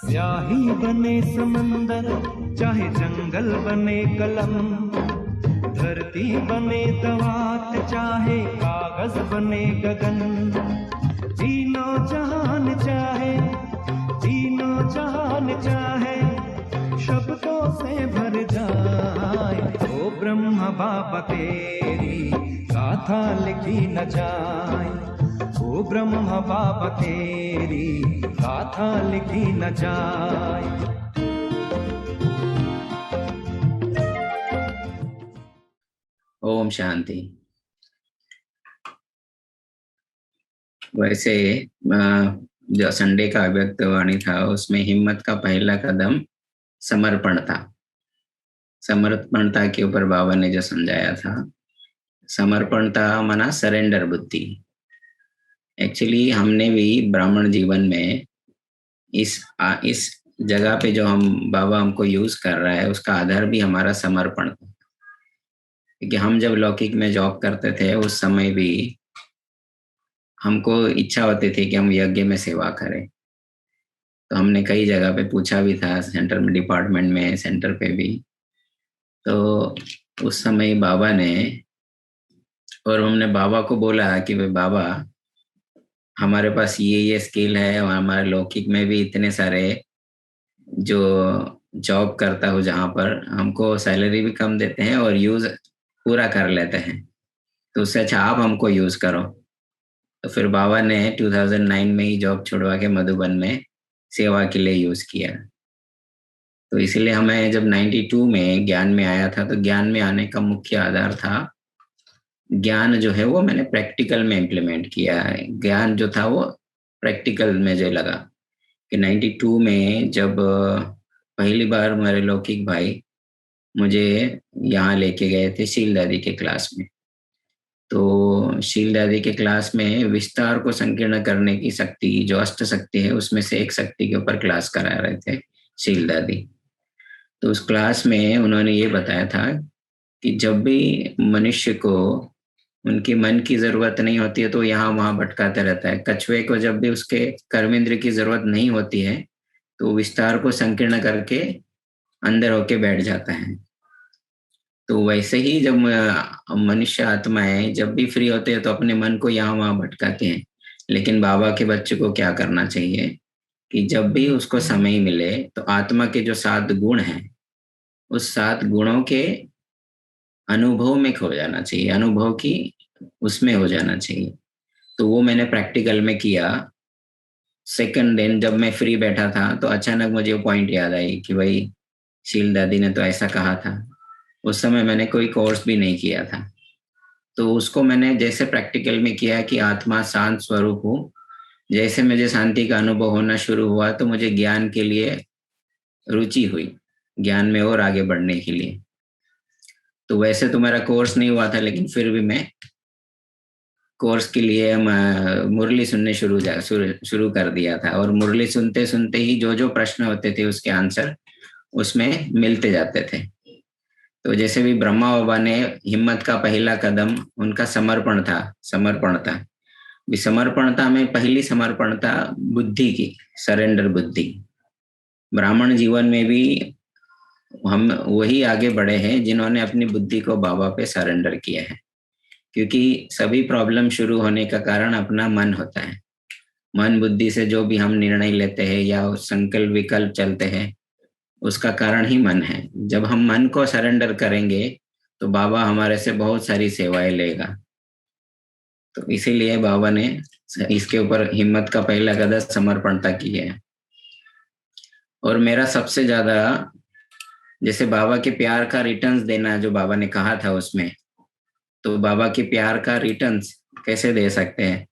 स्याही बने समंदर, चाहे जंगल बने कलम, धरती बने दवात, चाहे कागज बने गगन, तीनों जहान चाहे, तीनों जहान चाहे शब्दों से भर जाए, ओ ब्रह्म बाबा तेरी गाथा लिखी न जाए, ओ ब्रह्म बाबा तेरी गाथा लिखी न जाए। ओम शांति। वैसे जो संडे का अव्यक्त वाणी था उसमें हिम्मत का पहला कदम समर्पण था। समर्पणता के ऊपर बाबा ने जो समझाया था, समर्पणता माना सरेंडर बुद्धि। एक्चुअली हमने भी ब्राह्मण जीवन में इस जगह पे जो हम बाबा हमको यूज कर रहा है उसका आधार भी हमारा समर्पण था। क्योंकि हम जब लौकिक में जॉब करते थे उस समय भी हमको इच्छा होती थी कि हम यज्ञ में सेवा करें। तो हमने कई जगह पे पूछा भी था, सेंटर में, डिपार्टमेंट में, सेंटर पे भी। तो उस समय बाबा ने, और हमने बाबा को बोला कि भाई बाबा, हमारे पास ये स्किल है और हमारे लौकिक में भी इतने सारे जो जॉब करता हूँ जहाँ पर हमको सैलरी भी कम देते हैं और यूज पूरा कर लेते हैं, तो उससे अच्छा आप हमको यूज करो। तो फिर बाबा ने 2009 में ही जॉब छुड़वा के मधुबन में सेवा के लिए यूज किया। तो इसलिए हमें जब 92 में ज्ञान में आया था, तो ज्ञान में आने का मुख्य आधार था, ज्ञान जो है वो मैंने प्रैक्टिकल में इम्प्लीमेंट किया है। ज्ञान जो था वो प्रैक्टिकल में जो लगा कि 92 में जब पहली बार मेरे लौकिक भाई मुझे यहाँ लेके गए थे शील दादी के क्लास में। तो शील दादी के क्लास में विस्तार को संकीर्ण करने की शक्ति, जो अष्ट शक्ति है उसमें से एक शक्ति के ऊपर क्लास करा रहे थे शील दादी। तो उस क्लास में उन्होंने ये बताया था कि जब भी मनुष्य को उनकी मन की जरूरत नहीं होती है तो यहाँ वहां भटकाते रहता है। कछुए को जब भी उसके कर्मेंद्र की जरूरत नहीं होती है तो विस्तार को संकीर्ण करके अंदर होके बैठ जाता है। तो वैसे ही जब मनुष्य आत्माएं जब भी फ्री होते हैं तो अपने मन को यहाँ वहां भटकाते हैं। लेकिन बाबा के बच्चे को क्या करना चाहिए कि जब भी उसको समय मिले तो आत्मा के जो 7 गुण हैं उस 7 गुणों के अनुभव में खो जाना चाहिए, अनुभव की उसमें हो जाना चाहिए। तो वो मैंने प्रैक्टिकल में किया। सेकंड दिन जब मैं फ्री बैठा था तो अचानक मुझे वो पॉइंट याद आई कि भाई शील दादी ने तो ऐसा कहा था। उस समय मैंने कोई कोर्स भी नहीं किया था, तो उसको मैंने जैसे प्रैक्टिकल में किया कि आत्मा शांत स्वरूप हो। जैसे मुझे शांति का अनुभव होना शुरू हुआ तो मुझे ज्ञान के लिए रुचि हुई, ज्ञान में और आगे बढ़ने के लिए। तो वैसे तो मेरा कोर्स नहीं हुआ था, लेकिन फिर भी मैं कोर्स के लिए मुरली सुनने शुरू कर दिया था। और मुरली सुनते सुनते ही जो जो प्रश्न होते थे उसके आंसर उसमें मिलते जाते थे। तो जैसे भी ब्रह्मा बाबा ने हिम्मत का पहला कदम उनका समर्पण था। समर्पणता में पहली समर्पणता बुद्धि की, सरेंडर बुद्धि। ब्राह्मण जीवन में भी हम वही आगे बढ़े हैं जिन्होंने अपनी बुद्धि को बाबा पे सरेंडर किया है। क्योंकि सभी प्रॉब्लम शुरू होने का कारण अपना मन होता है। मन बुद्धि से जो भी हम निर्णय लेते हैं या संकल्प विकल्प चलते हैं उसका कारण ही मन है। जब हम मन को सरेंडर करेंगे तो बाबा हमारे से बहुत सारी सेवाएं लेगा। तो इसीलिए बाबा ने इसके ऊपर हिम्मत का पहला कदम समर्पणता की है। और मेरा सबसे ज्यादा, जैसे बाबा के प्यार का रिटर्न्स देना जो बाबा ने कहा था उसमें, तो बाबा के प्यार का रिटर्न्स कैसे दे सकते हैं।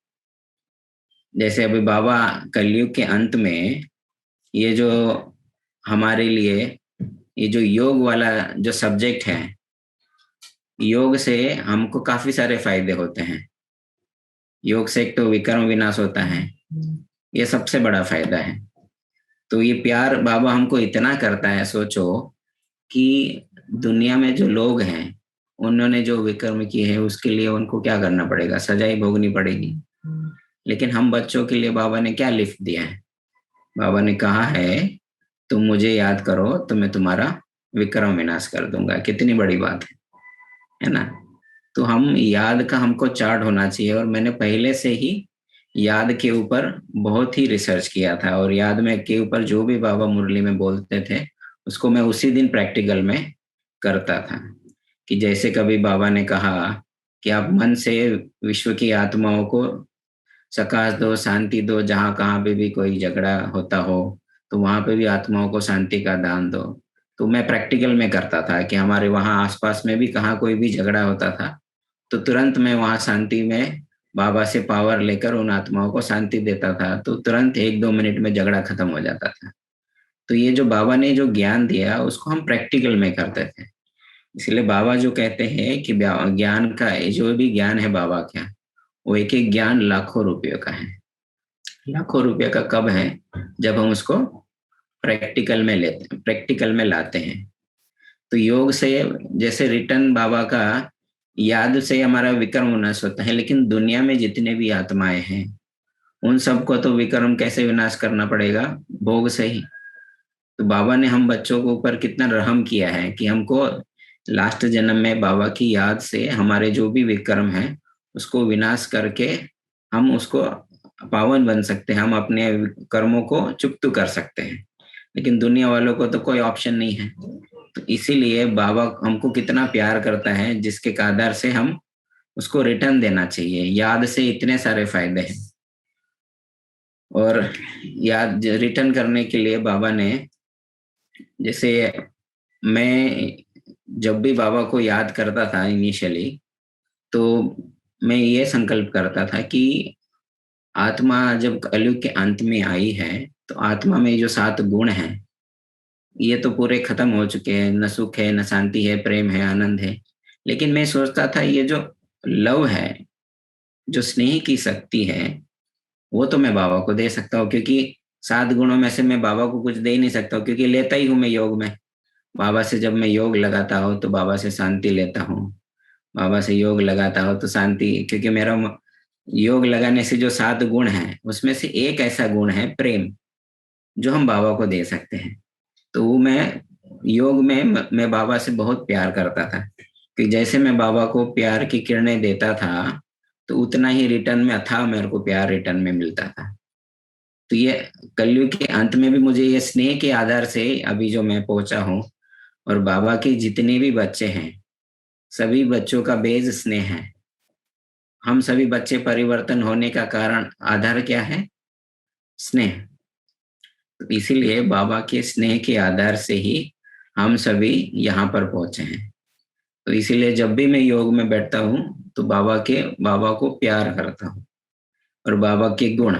जैसे अभी बाबा कलयुग के अंत में ये जो हमारे लिए ये जो योग वाला जो सब्जेक्ट है, योग से हमको काफी सारे फायदे होते हैं। योग से एक तो विकर्म विनाश होता है, ये सबसे बड़ा फायदा है। तो ये प्यार बाबा हमको इतना करता है, सोचो कि दुनिया में जो लोग हैं उन्होंने जो विकर्म किए हैं उसके लिए उनको क्या करना पड़ेगा, सजाई भोगनी पड़ेगी। लेकिन हम बच्चों के लिए बाबा ने क्या लिफ्ट दिया है। बाबा ने कहा है तुम मुझे याद करो तो मैं तुम्हारा विक्रम विनाश कर दूंगा। कितनी बड़ी बात है ना। तो हम याद का हमको चार्ट होना चाहिए, और मैंने पहले से ही याद के ऊपर बहुत ही रिसर्च किया था, और याद में के ऊपर जो भी बाबा मुरली में बोलते थे उसको मैं उसी दिन प्रैक्टिकल में करता था। कि जैसे कभी बाबा ने कहा कि आप मन से विश्व की आत्माओं को सकाश दो, शांति दो, जहाँ कहाँ पे भी कोई झगड़ा होता हो तो वहां पे भी आत्माओं को शांति का दान दो। तो मैं प्रैक्टिकल में करता था कि हमारे वहाँ आसपास में भी कहाँ कोई भी झगड़ा होता था तो तुरंत मैं वहाँ शांति में बाबा से पावर लेकर उन आत्माओं को शांति देता था, तो तुरंत 1-2 मिनट में झगड़ा खत्म हो जाता था। तो ये जो बाबा ने जो ज्ञान दिया उसको हम प्रैक्टिकल में करते थे। इसलिए बाबा जो कहते हैं कि ज्ञान का जो भी ज्ञान है बाबा का, वो एक एक ज्ञान लाखों रुपयों का है। लाखों रुपये का कब है? जब हम उसको प्रैक्टिकल में लाते हैं। तो योग से जैसे रिटर्न बाबा का याद से हमारा विक्रम विनाश होता है, लेकिन दुनिया में जितने भी आत्माएं हैं उन सबको तो विक्रम कैसे विनाश करना पड़ेगा? भोग से ही। तो बाबा ने हम बच्चों के ऊपर कितना रहम किया है कि हमको लास्ट जन्म में बाबा की याद से हमारे जो भी विक्रम है उसको विनाश करके हम उसको पावन बन सकते हैं, हम अपने कर्मों को चुकता कर सकते हैं। लेकिन दुनिया वालों को तो कोई ऑप्शन नहीं है। तो इसीलिए बाबा हमको कितना प्यार करता है जिसके आधार से हम उसको रिटर्न देना चाहिए। याद से इतने सारे फायदे हैं, और याद रिटर्न करने के लिए बाबा ने, जैसे मैं जब भी बाबा को याद करता था इनिशियली, तो मैं ये संकल्प करता था कि आत्मा जब कलयुग के अंत में आई है तो आत्मा में जो 7 गुण हैं ये तो पूरे खत्म हो चुके हैं। न सुख है, न शांति है, प्रेम है, आनंद है। लेकिन मैं सोचता था ये जो लव है, जो स्नेह की शक्ति है, वो तो मैं बाबा को दे सकता हूँ, क्योंकि 7 गुणों में से मैं बाबा को कुछ दे ही नहीं सकता हूँ, क्योंकि लेता ही हूँ मैं योग में। बाबा से जब मैं योग लगाता हूँ तो बाबा से शांति लेता हूँ, बाबा से योग लगाता हूँ तो शांति, क्योंकि मेरा योग लगाने से जो 7 गुण हैं उसमें से एक ऐसा गुण है प्रेम, जो हम बाबा को दे सकते हैं। तो वो मैं योग में मैं बाबा से बहुत प्यार करता था, कि जैसे मैं बाबा को प्यार की किरणें देता था तो उतना ही रिटर्न में अथाह मेरे को प्यार रिटर्न में मिलता था। तो ये कलयुग के अंत में भी मुझे ये स्नेह के आधार से अभी जो मैं पहुंचा हूँ, और बाबा के जितने भी बच्चे हैं सभी बच्चों का बेज स्नेह है। हम सभी बच्चे परिवर्तन होने का कारण आधार क्या है? स्नेह। तो इसीलिए बाबा के स्नेह के आधार से ही हम सभी यहाँ पर पहुंचे हैं। तो इसीलिए जब भी मैं योग में बैठता हूँ तो बाबा को प्यार करता हूँ, और बाबा के गुण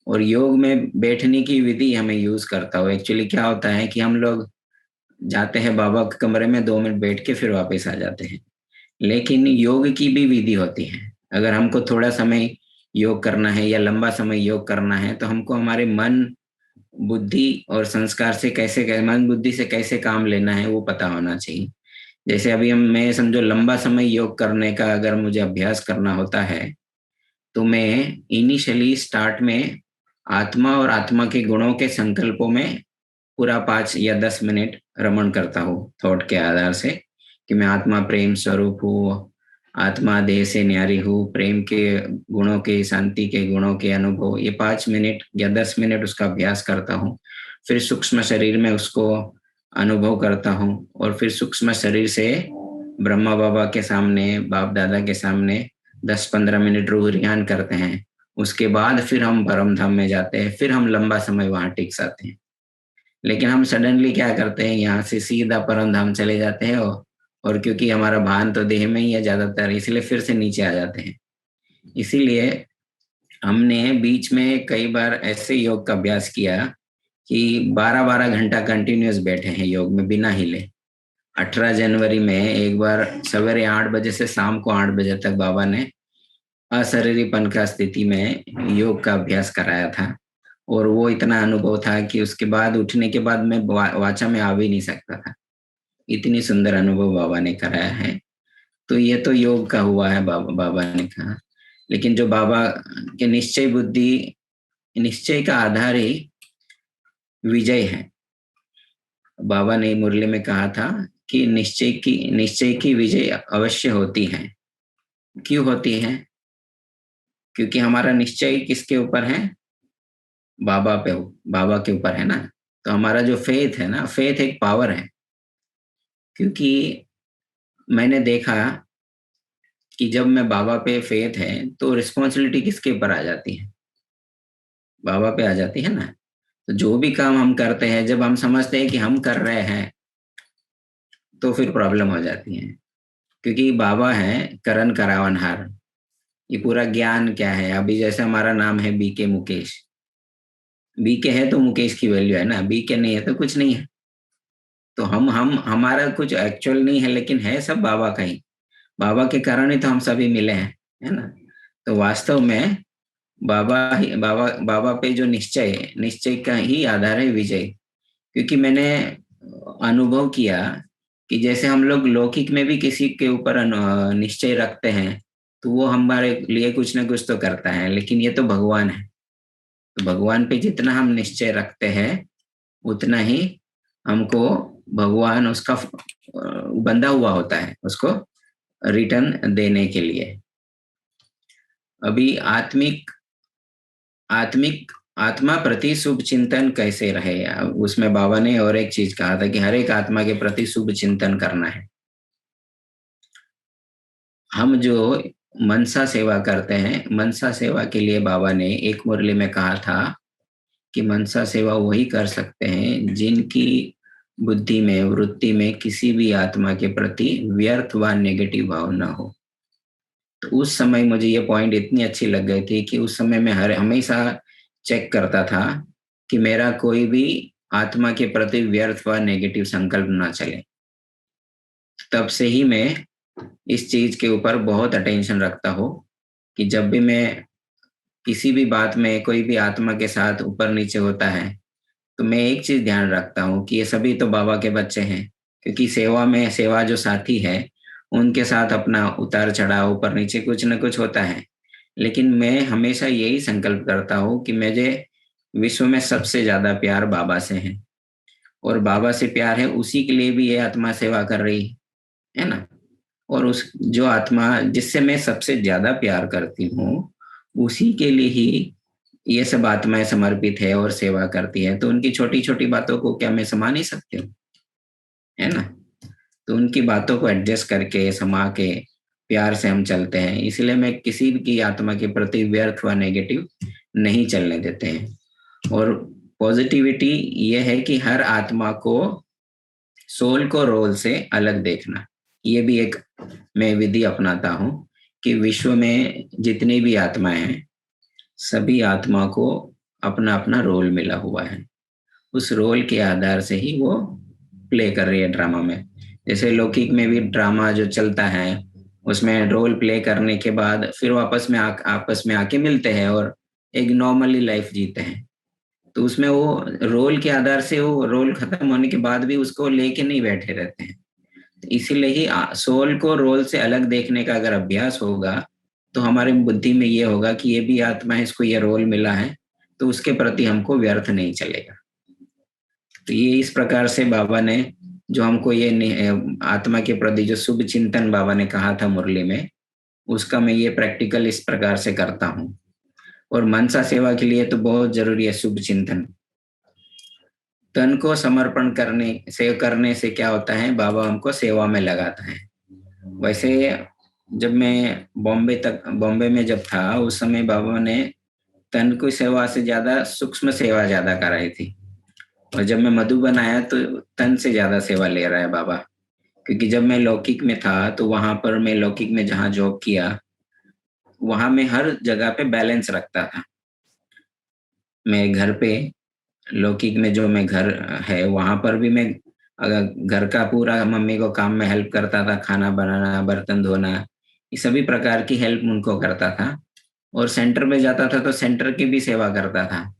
और योग में बैठने की विधि हमें यूज करता हूँ। एक्चुअली क्या होता है कि हम लोग जाते हैं बाबा के कमरे में 2 मिनट बैठ के फिर वापस आ जाते हैं, लेकिन योग की भी विधि होती है। अगर हमको थोड़ा समय योग करना है या लंबा समय योग करना है तो हमको हमारे मन बुद्धि और संस्कार से कैसे मन बुद्धि से कैसे काम लेना है वो पता होना चाहिए। जैसे अभी मैं समझो लंबा समय योग करने का अगर मुझे अभ्यास करना होता है तो मैं इनिशियली स्टार्ट में आत्मा और आत्मा के गुणों के संकल्पों में पूरा 5 या 10 मिनट रमण करता हूँ थॉट के आधार से, कि मैं आत्मा प्रेम स्वरूप हूँ, आत्मा देह से न्यारी हूँ, प्रेम के गुणों के, शांति के गुणों के अनुभव। ये 5 मिनट या 10 मिनट उसका अभ्यास करता हूँ। फिर सूक्ष्म शरीर में उसको अनुभव करता हूँ, और फिर सूक्ष्म शरीर से ब्रह्मा बाबा के सामने, बाप दादा के सामने 10-15 मिनट रूह रियान करते हैं। उसके बाद फिर हम परम धाम में जाते हैं, फिर हम लंबा समय वहां टिक जाते हैं। लेकिन हम सडनली क्या करते हैं, यहाँ से सीधा परम धाम चले जाते हैं, और क्योंकि हमारा भान तो देह में ही है ज्यादातर, इसलिए फिर से नीचे आ जाते हैं। इसीलिए हमने बीच में कई बार ऐसे योग का अभ्यास किया कि 12-12 घंटा कंटिन्यूस बैठे हैं योग में बिना हिले। 18 जनवरी में एक बार सवेरे 8 बजे से शाम को 8 बजे तक बाबा ने अशरीरीपन का स्थिति में योग का अभ्यास कराया था, और वो इतना अनुभव था कि उसके बाद उठने के बाद मैं वाचा में आ भी नहीं सकता था। इतनी सुंदर अनुभव बाबा ने कराया है। तो ये तो योग का हुआ है, बाबा ने कहा। लेकिन जो बाबा के निश्चय बुद्धि, निश्चय का आधार ही विजय है। बाबा ने मुरली में कहा था कि निश्चय की विजय अवश्य होती है। क्यों होती है? क्योंकि हमारा निश्चय किसके ऊपर है? बाबा के ऊपर है ना। तो हमारा जो फेथ है ना, फेथ एक पावर है। क्योंकि मैंने देखा कि जब मैं बाबा पे फेथ है तो रिस्पॉन्सिबिलिटी किसके ऊपर आ जाती है? बाबा पे आ जाती है ना। तो जो भी काम हम करते हैं, जब हम समझते हैं कि हम कर रहे हैं, तो फिर प्रॉब्लम हो जाती है। क्योंकि बाबा है करन करावनहार। ये पूरा ज्ञान क्या है? अभी जैसे हमारा नाम है बी के मुकेश, बी के है तो मुकेश की वैल्यू है ना, बी के नहीं है तो कुछ नहीं है। तो हम हमारा कुछ एक्चुअल नहीं है, लेकिन है सब बाबा का ही। बाबा के कारण ही तो हम सभी मिले हैं, है ना। तो वास्तव में बाबा पे जो निश्चय है, निश्चय का ही आधार है विजय। क्योंकि मैंने अनुभव किया कि जैसे हम लोग लौकिक में भी किसी के ऊपर निश्चय रखते हैं, तो वो हमारे लिए कुछ ना कुछ तो करता है, लेकिन ये तो भगवान है। तो भगवान पे जितना हम निश्चय रखते हैं, उतना ही हमको भगवान उसका बंधा हुआ होता है, उसको रिटर्न देने के लिए। अभी आत्मिक आत्मिक आत्मा प्रति शुभ चिंतन कैसे रहे, उसमें बाबा ने और एक चीज कहा था कि हर एक आत्मा के प्रति शुभ चिंतन करना है। हम जो मनसा सेवा करते हैं, मनसा सेवा के लिए बाबा ने एक मुरली में कहा था कि मनसा सेवा वही कर सकते हैं जिनकी बुद्धि में, वृत्ति में किसी भी आत्मा के प्रति व्यर्थ व नेगेटिव भाव न हो। तो उस समय मुझे ये पॉइंट इतनी अच्छी लग गई थी कि उस समय मैं हमेशा चेक करता था कि मेरा कोई भी आत्मा के प्रति व्यर्थ व नेगेटिव संकल्प ना चले। तब से ही मैं इस चीज के ऊपर बहुत अटेंशन रखता हूँ कि जब भी मैं किसी भी बात में कोई भी आत्मा के साथ ऊपर नीचे होता है, तो मैं एक चीज ध्यान रखता हूँ कि ये सभी तो बाबा के बच्चे हैं। क्योंकि सेवा जो साथी है, उनके साथ अपना उतार चढ़ाव, ऊपर नीचे कुछ न कुछ होता है। लेकिन मैं हमेशा यही संकल्प करता हूँ कि मुझे विश्व में सबसे ज्यादा प्यार बाबा से है, और बाबा से प्यार है उसी के लिए भी ये आत्मा सेवा कर रही है ना। और उस जो आत्मा जिससे मैं सबसे ज्यादा प्यार करती हूँ, उसी के लिए ही ये सब आत्माएं समर्पित है और सेवा करती है। तो उनकी छोटी छोटी बातों को क्या मैं समा नहीं सकती हूँ, है ना। तो उनकी बातों को एडजस्ट करके समा के प्यार से हम चलते हैं। इसलिए मैं किसी की आत्मा के प्रति व्यर्थ व नेगेटिव नहीं चलने देते हैं। और पॉजिटिविटी ये है कि हर आत्मा को, सोल को रोल से अलग देखना। ये भी एक मैं विधि अपनाता हूँ कि विश्व में जितनी भी आत्माएं हैं, सभी आत्मा को अपना अपना रोल मिला हुआ है। उस रोल के आधार से ही वो प्ले कर रही है ड्रामा में। जैसे लौकिक में भी ड्रामा जो चलता है, उसमें रोल प्ले करने के बाद फिर आपस में आके मिलते हैं और एक नॉर्मली लाइफ जीते हैं। तो उसमें वो रोल के आधार से, वो रोल खत्म होने के बाद भी उसको लेके नहीं बैठे रहते हैं। इसीलिए ही सोल को रोल से अलग देखने का अगर अभ्यास होगा, तो हमारी बुद्धि में ये होगा कि ये भी आत्मा है, इसको ये रोल मिला है, तो उसके प्रति हमको व्यर्थ नहीं चलेगा। तो ये इस प्रकार से बाबा ने जो हमको ये आत्मा के प्रति जो शुभ चिंतन बाबा ने कहा था मुरली में, उसका मैं ये प्रैक्टिकल इस प्रकार से करता हूँ। और मनसा सेवा के लिए तो बहुत जरूरी है शुभ चिंतन। तन को समर्पण करने से क्या होता है, बाबा हमको सेवा में लगाता है। वैसे जब मैं बॉम्बे में जब था, उस समय बाबा ने तन की सेवा से ज्यादा सूक्ष्म सेवा ज्यादा कराई थी। और जब मैं मधुबन आया तो तन से ज्यादा सेवा ले रहा है बाबा। क्योंकि जब मैं लौकिक में था, तो वहां पर मैं लौकिक में जहाँ जॉब किया, वहां मैं हर जगह पे बैलेंस रखता था। मैं घर पे लौकिक में जो मैं घर है, वहां पर भी मैं अगर घर का पूरा मम्मी को काम में हेल्प करता था, खाना बनाना, बर्तन धोना, ये सभी प्रकार की हेल्प उनको करता था। और सेंटर में जाता था तो सेंटर की भी सेवा करता था,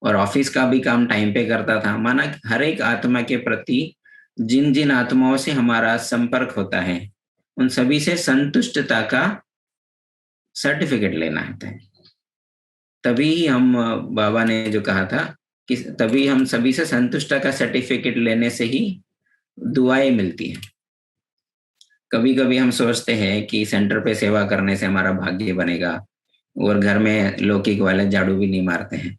और ऑफिस का भी काम टाइम पे करता था। माना हर एक आत्मा के प्रति जिन जिन आत्माओं से हमारा संपर्क होता है, उन सभी से संतुष्टता का सर्टिफिकेट लेना होता है। तभी हम, बाबा ने जो कहा था कि तभी हम सभी से संतुष्ट का सर्टिफिकेट लेने से ही दुआएं मिलती हैं। कभी कभी हम सोचते हैं कि सेंटर पे सेवा करने से हमारा भाग्य बनेगा और घर में लौकिक वाले झाड़ू भी नहीं मारते हैं,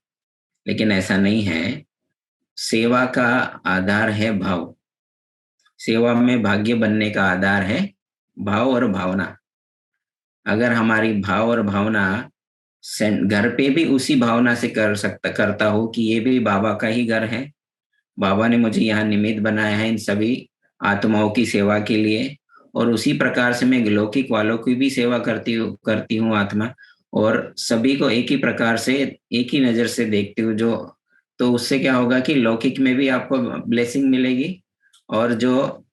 लेकिन ऐसा नहीं है। सेवा का आधार है भाव। सेवा में भाग्य बनने का आधार है भाव और भावना। अगर हमारी भाव और भावना घर पे भी उसी भावना से करता हो कि ये भी बाबा का ही घर है, बाबा ने मुझे यहाँ निमित्त बनाया है इन सभी आत्माओं की सेवा के लिए, और उसी प्रकार से मैं लौकिक वालों की भी सेवा करती हूँ आत्मा, और सभी को एक ही प्रकार से एक ही नजर से देखती हूँ। जो तो उससे क्या होगा कि लौकिक में भी आपको ब्लेसिंग मिलेगी, और जो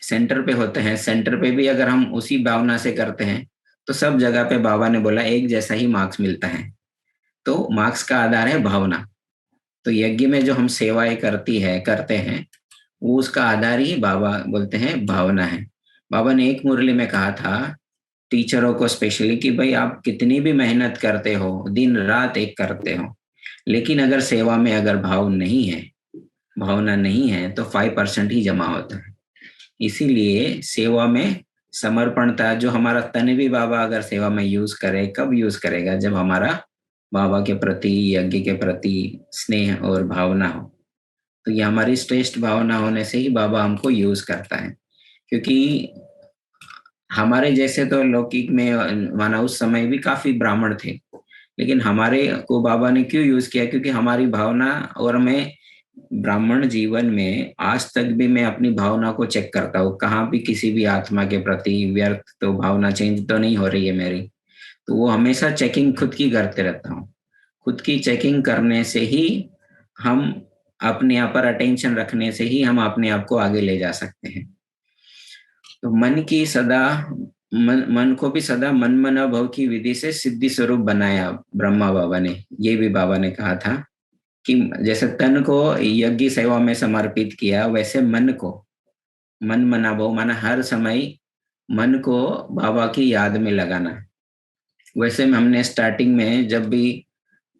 सेंटर पे होते हैं सेंटर पे भी अगर हम उसी भावना से करते हैं तो सब जगह पे बाबा ने बोला एक जैसा ही मार्क्स मिलता है। तो मार्क्स का आधार है भावना। तो यज्ञ में जो हम सेवाएं करते हैं वो उसका आधार ही बाबा बोलते हैं भावना है। बाबा ने एक मुरली में कहा था टीचरों को स्पेशली कि भाई आप कितनी भी मेहनत करते हो, दिन रात एक करते हो, लेकिन अगर सेवा में अगर भाव नहीं है, भावना नहीं है, तो 5% ही जमा होता है। इसीलिए सेवा में समर्पणता, जो हमारा तन भी बाबा अगर सेवा में यूज करे, कब यूज करेगा? जब हमारा बाबा के प्रति, यज्ञ के प्रति स्नेह और भावना हो। तो ये हमारी श्रेष्ठ भावना होने से ही बाबा हमको यूज करता है। क्योंकि हमारे जैसे तो लौकिक में माना उस समय भी काफी ब्राह्मण थे, लेकिन हमारे को बाबा ने क्यों यूज किया? क्योंकि हमारी भावना, और मैं ब्राह्मण जीवन में आज तक भी मैं अपनी भावना को चेक करता हूँ, कहाँ भी किसी भी आत्मा के प्रति व्यर्थ तो भावना चेंज तो नहीं हो रही है मेरी। तो वो हमेशा चेकिंग खुद की करते रहता हूँ। खुद की चेकिंग करने से ही हम अपने आप पर अटेंशन रखने से ही हम अपने आप को आगे ले जा सकते हैं। तो मन को भी सदा मन मना भव की विधि से सिद्धि स्वरूप बनाया ब्रह्मा बाबा ने। ये भी बाबा ने कहा था कि जैसे तन को यज्ञ सेवा में समर्पित किया, वैसे मन को मन मना भव माना हर समय मन को बाबा की याद में लगाना। वैसे में हमने स्टार्टिंग में जब भी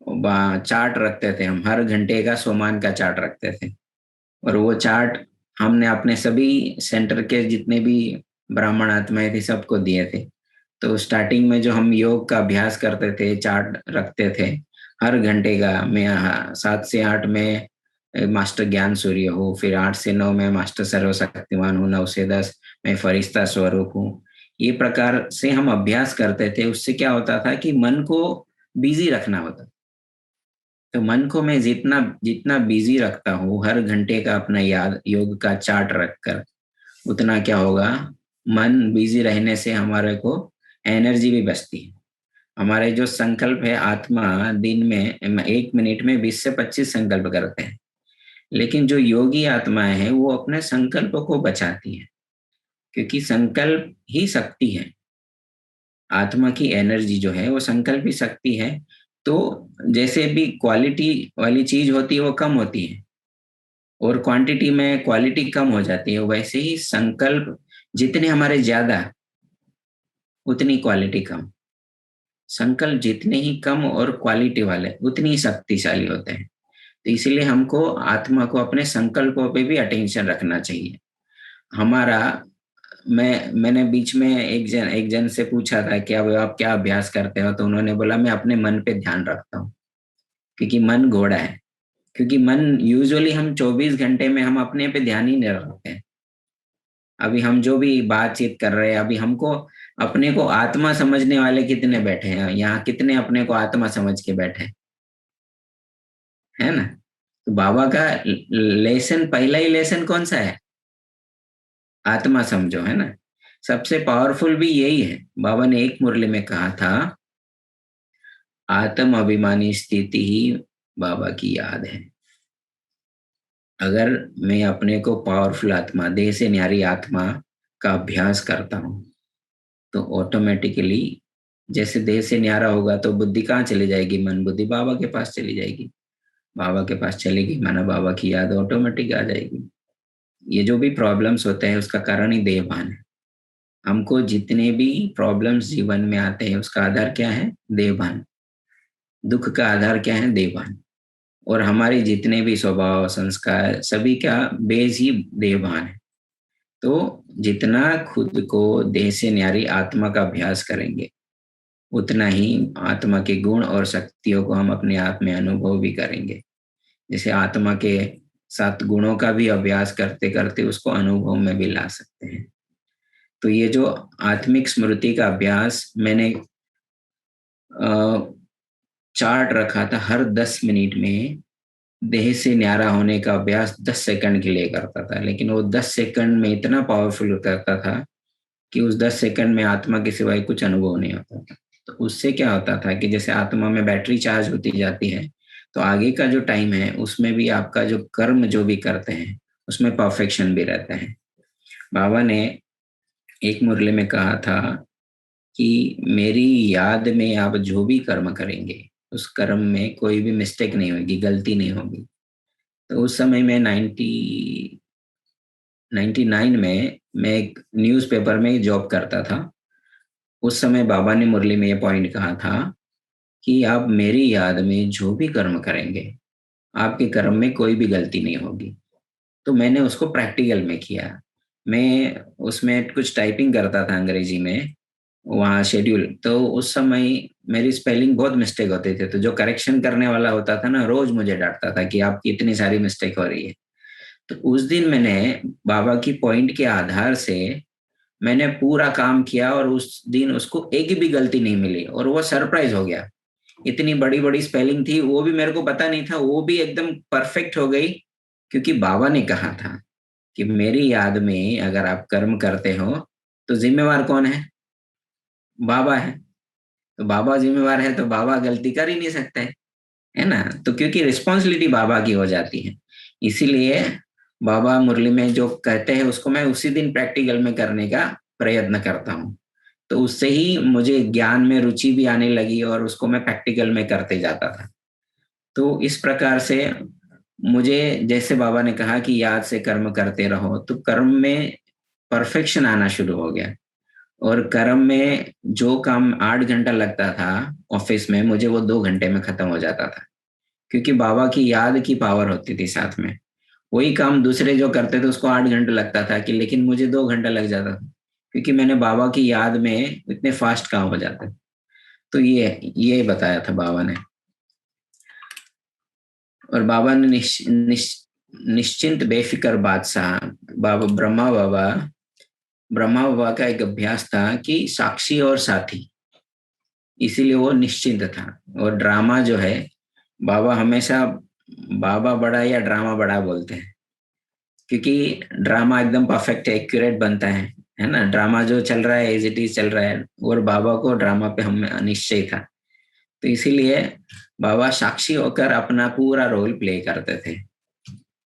चार्ट रखते थे, हम हर घंटे का सोमान का चार्ट रखते थे, और वो चार्ट हमने अपने सभी सेंटर के जितने भी ब्राह्मण आत्माएं थी सबको दिए थे। तो स्टार्टिंग में जो हम योग का अभ्यास करते थे, चार्ट रखते थे हर घंटे का। मैं 7 से 8 में मास्टर ज्ञान सूर्य हूँ, फिर 8 से 9 में मास्टर सर्वशक्तिमान हूँ, 9 से 10 मैं फरिश्ता स्वरूप हूँ। ये प्रकार से हम अभ्यास करते थे। उससे क्या होता था कि मन को बिजी रखना होता। तो मन को मैं जितना जितना बिजी रखता हूँ हर घंटे का अपना याद योग का चार्ट रखकर, उतना क्या होगा, मन बिजी रहने से हमारे को एनर्जी भी बचती है। हमारे जो संकल्प है, आत्मा दिन में 1 मिनट में 20 से 25 संकल्प करते हैं, लेकिन जो योगी आत्माएं हैं वो अपने संकल्प को बचाती है, क्योंकि संकल्प ही शक्ति है। आत्मा की एनर्जी जो है वो संकल्प ही शक्ति है। तो जैसे भी क्वालिटी वाली चीज होती है वो कम होती है, और क्वांटिटी में क्वालिटी कम हो जाती है, वैसे ही संकल्प जितने हमारे ज्यादा उतनी क्वालिटी कम। संकल्प जितने ही कम और क्वालिटी वाले उतनी ही शक्तिशाली होते हैं। तो इसीलिए हमको आत्मा को अपने संकल्पों पे भी अटेंशन रखना चाहिए। हमारा मैंने बीच में एक जन से पूछा था क्या आप क्या अभ्यास करते हो, तो उन्होंने बोला मैं अपने मन पे ध्यान रखता हूँ, क्योंकि मन घोड़ा है। क्योंकि मन यूजुअली हम 24 घंटे में हम अपने पे ध्यान ही नहीं रखते हैं। अभी हम जो भी बातचीत कर रहे हैं, अभी हमको अपने को आत्मा समझने वाले कितने बैठे हैं यहाँ? कितने अपने को आत्मा समझ के बैठे है ना? तो बाबा का लेसन, पहला ही लेसन कौन सा है? आत्मा समझो, है ना? सबसे पावरफुल भी यही है। बाबा ने एक मुरली में कहा था आत्म अभिमानी स्थिति ही बाबा की याद है। अगर मैं अपने को पावरफुल आत्मा, देह से न्यारी आत्मा का अभ्यास करता हूँ, तो ऑटोमेटिकली जैसे देह से न्यारा होगा तो बुद्धि कहाँ चली जाएगी? मन बुद्धि बाबा के पास चली जाएगी। बाबा के पास चलेगी माना बाबा की याद ऑटोमेटिक आ जाएगी। ये जो भी प्रॉब्लम्स होते हैं उसका कारण ही देहभान है। हमको जितने भी प्रॉब्लम्स जीवन में आते हैं उसका आधार क्या है? देहभान। दुख का आधार क्या है? देहभान। और हमारे जितने भी स्वभाव संस्कार सभी का बेस ही देहभान है। तो जितना खुद को देह से न्यारी आत्मा का अभ्यास करेंगे, उतना ही आत्मा के गुण और शक्तियों को हम अपने आप में अनुभव भी करेंगे। जैसे आत्मा के 7 गुणों का भी अभ्यास करते करते उसको अनुभव में भी ला सकते हैं। तो ये जो आत्मिक स्मृति का अभ्यास मैंने चार्ट रखा था, हर 10 मिनट में देह से न्यारा होने का अभ्यास 10 सेकंड के लिए करता था, लेकिन वो 10 सेकंड में इतना पावरफुल करता था कि उस 10 सेकंड में आत्मा के सिवाय कुछ अनुभव नहीं होता था। तो उससे क्या होता था कि जैसे आत्मा में बैटरी चार्ज होती जाती है, तो आगे का जो टाइम है उसमें भी आपका जो कर्म जो भी करते हैं उसमें परफेक्शन भी रहता है। बाबा ने एक मुरली में कहा था कि मेरी याद में आप जो भी कर्म करेंगे उस कर्म में कोई भी मिस्टेक नहीं होगी, गलती नहीं होगी। तो उस समय में 99 में मैं एक न्यूज़पेपर में जॉब करता था। उस समय बाबा ने मुरली में ये पॉइंट कहा था कि आप मेरी याद में जो भी कर्म करेंगे आपके कर्म में कोई भी गलती नहीं होगी। तो मैंने उसको प्रैक्टिकल में किया। मैं उसमें कुछ टाइपिंग करता था अंग्रेजी में, वहाँ शेड्यूल, तो उस समय मेरी स्पेलिंग बहुत मिस्टेक होते थे। तो जो करेक्शन करने वाला होता था ना, रोज मुझे डांटता था कि आपकी इतनी सारी मिस्टेक हो रही है। तो उस दिन मैंने बाबा की पॉइंट के आधार से मैंने पूरा काम किया और उस दिन उसको एक भी गलती नहीं मिली और वो सरप्राइज हो गया। इतनी बड़ी बड़ी स्पेलिंग थी, वो भी मेरे को पता नहीं था, वो भी एकदम परफेक्ट हो गई। क्योंकि बाबा ने कहा था कि मेरी याद में अगर आप कर्म करते हो तो जिम्मेवार कौन है? बाबा है। तो बाबा जिम्मेवार है तो बाबा गलती कर ही नहीं सकते, है ना? तो क्योंकि रिस्पॉन्सिबिलिटी बाबा की हो जाती है, इसीलिए बाबा मुरली में जो कहते हैं उसको मैं उसी दिन प्रैक्टिकल में करने का प्रयत्न करता हूँ। तो उससे ही मुझे ज्ञान में रुचि भी आने लगी और उसको मैं प्रैक्टिकल में करते जाता था। तो इस प्रकार से मुझे, जैसे बाबा ने कहा कि याद से कर्म करते रहो, तो कर्म में परफेक्शन आना शुरू हो गया। और कर्म में जो काम 8 घंटा लगता था ऑफिस में, मुझे वो 2 घंटे में खत्म हो जाता था, क्योंकि बाबा की याद की पावर होती थी साथ में। वही काम दूसरे जो करते थे उसको 8 घंटे लगता था कि, लेकिन मुझे 2 घंटा लग जाता था, क्योंकि मैंने बाबा की याद में इतने फास्ट काम हो जाते। तो ये बताया था बाबा ने। और बाबा ने निश्चिंत बेफिक्र बादशाह, ब्रह्मा बाबा का एक अभ्यास था कि साक्षी और साथी, इसीलिए वो निश्चिंत था। और ड्रामा जो है, बाबा हमेशा बाबा बड़ा या ड्रामा बड़ा बोलते हैं, क्योंकि ड्रामा एकदम परफेक्ट एक्यूरेट बनता है ना? ड्रामा जो चल रहा है एज इट इज चल रहा है, और बाबा को ड्रामा पे हम निश्चय था। तो इसीलिए बाबा साक्षी होकर अपना पूरा रोल प्ले करते थे।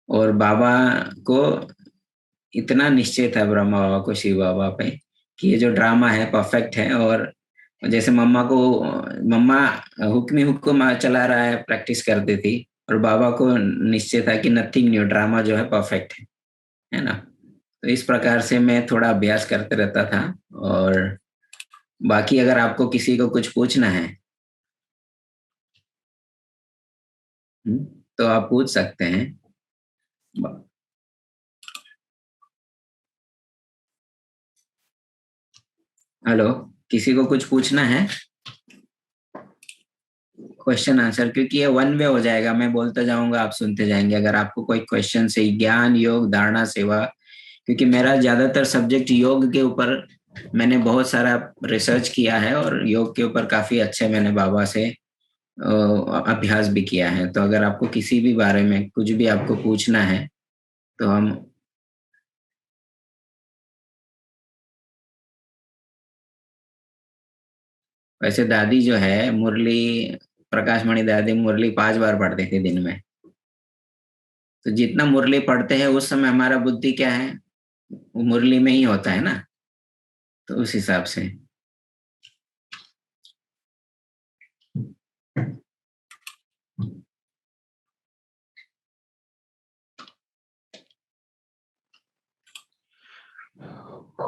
और बाबा को इतना निश्चय था, ब्रह्मा बाबा को, शिव बाबा पे, कि ये जो ड्रामा है परफेक्ट है। और जैसे मम्मा हुक्मी हुक्म चला रहा है, प्रैक्टिस करती थी, और बाबा को निश्चय था कि नथिंग न्यू, ड्रामा जो है परफेक्ट है ना? तो इस प्रकार से मैं थोड़ा अभ्यास करते रहता था। और बाकी अगर आपको किसी को कुछ पूछना है तो आप पूछ सकते हैं। हेलो, किसी को कुछ पूछना है? क्वेश्चन आंसर, क्योंकि ये वन वे हो जाएगा, मैं बोलता जाऊंगा आप सुनते जाएंगे। अगर आपको कोई क्वेश्चन है, ज्ञान, योग, धारणा, सेवा, क्योंकि मेरा ज्यादातर सब्जेक्ट योग के ऊपर, मैंने बहुत सारा रिसर्च किया है और योग के ऊपर काफी अच्छे मैंने बाबा से अभ्यास भी किया है। तो अगर आपको किसी भी बारे में कुछ भी आपको पूछना है तो हम, वैसे दादी जो है मुरली, प्रकाश मणि दादी मुरली 5 बार पढ़ते थे दिन में। तो जितना मुरली पढ़ते हैं उस समय हमारा बुद्धि क्या है, वो मुरली में ही होता है ना। तो उस हिसाब से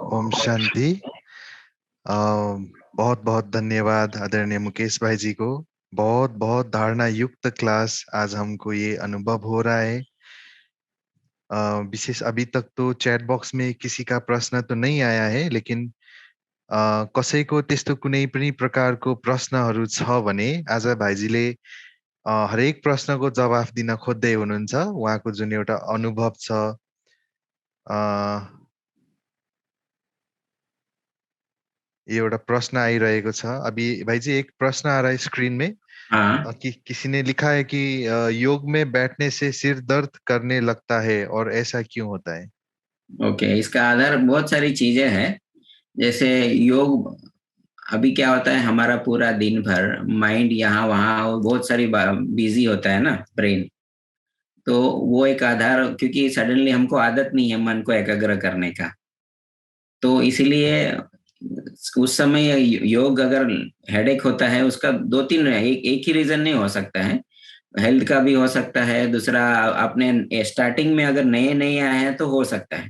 ओम शांति। बहुत बहुत धन्यवाद आदरणीय मुकेश भाई जी को बहुत बहुत धारणा युक्त क्लास आज हमको ये अनुभव हो रहा है। विशेष अभी तक तो चैट बॉक्स में किसी का प्रश्न तो नहीं आया है, लेकिन कसैको त्यस्तो कुनै पनि प्रकारको प्रश्नहरू छ भने आज भाइजीले हरेक प्रश्नको जवाफ दिन खोज्दै हुनुहुन्छ। उहाँको जुन एउटा अनुभव छ, ये एउटा प्रश्न आइरहेको छ। अभी भाइजी एक प्रश्न आ रहा है स्क्रीन में हाँ, कि किसी ने लिखा है कि योग में बैठने से सिर दर्द करने लगता है और ऐसा क्यों होता है? ओके। इसका आधार बहुत सारी चीजें हैं। जैसे योग, अभी क्या होता है, हमारा पूरा दिन भर माइंड यहाँ वहाँ और बहुत सारी बिजी होता है ना, ब्रेन। तो वो एक आधार, क्योंकि सडनली हमको आदत नहीं है मन को एकाग्र करने का, तो इसीलिए उस समय योग अगर हेडेक होता है उसका दो तीन, एक ही रीजन नहीं हो सकता है। हेल्थ का भी हो सकता है, दूसरा आपने स्टार्टिंग में अगर नए नए आए हैं तो हो सकता है।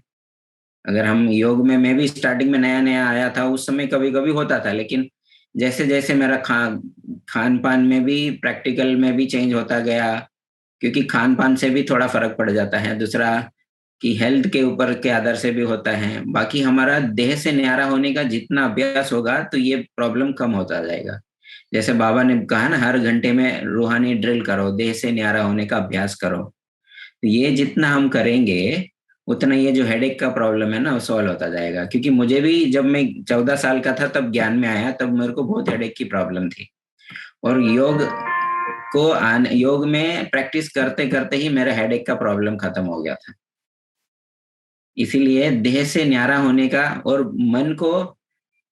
अगर हम योग में, मैं भी स्टार्टिंग में नया नया आया था, उस समय कभी कभी होता था, लेकिन जैसे जैसे मेरा खान पान में भी, प्रैक्टिकल में भी चेंज होता गया, क्योंकि खान पान से भी थोड़ा फर्क पड़ जाता है। दूसरा कि हेल्थ के ऊपर के आधार से भी होता है। बाकी हमारा देह से न्यारा होने का जितना अभ्यास होगा तो ये प्रॉब्लम कम होता जाएगा। जैसे बाबा ने कहा ना, हर घंटे में रूहानी ड्रिल करो, देह से न्यारा होने का अभ्यास करो। तो ये जितना हम करेंगे उतना ये जो हेडेक का प्रॉब्लम है ना वो सॉल्व होता जाएगा। क्योंकि मुझे भी जब मैं 14 साल का था तब ज्ञान में आया, तब मेरे को बहुत हेडेक की प्रॉब्लम थी। और योग में प्रैक्टिस करते करते ही मेरा हेडेक का प्रॉब्लम खत्म हो गया था। इसीलिए देह से न्यारा होने का और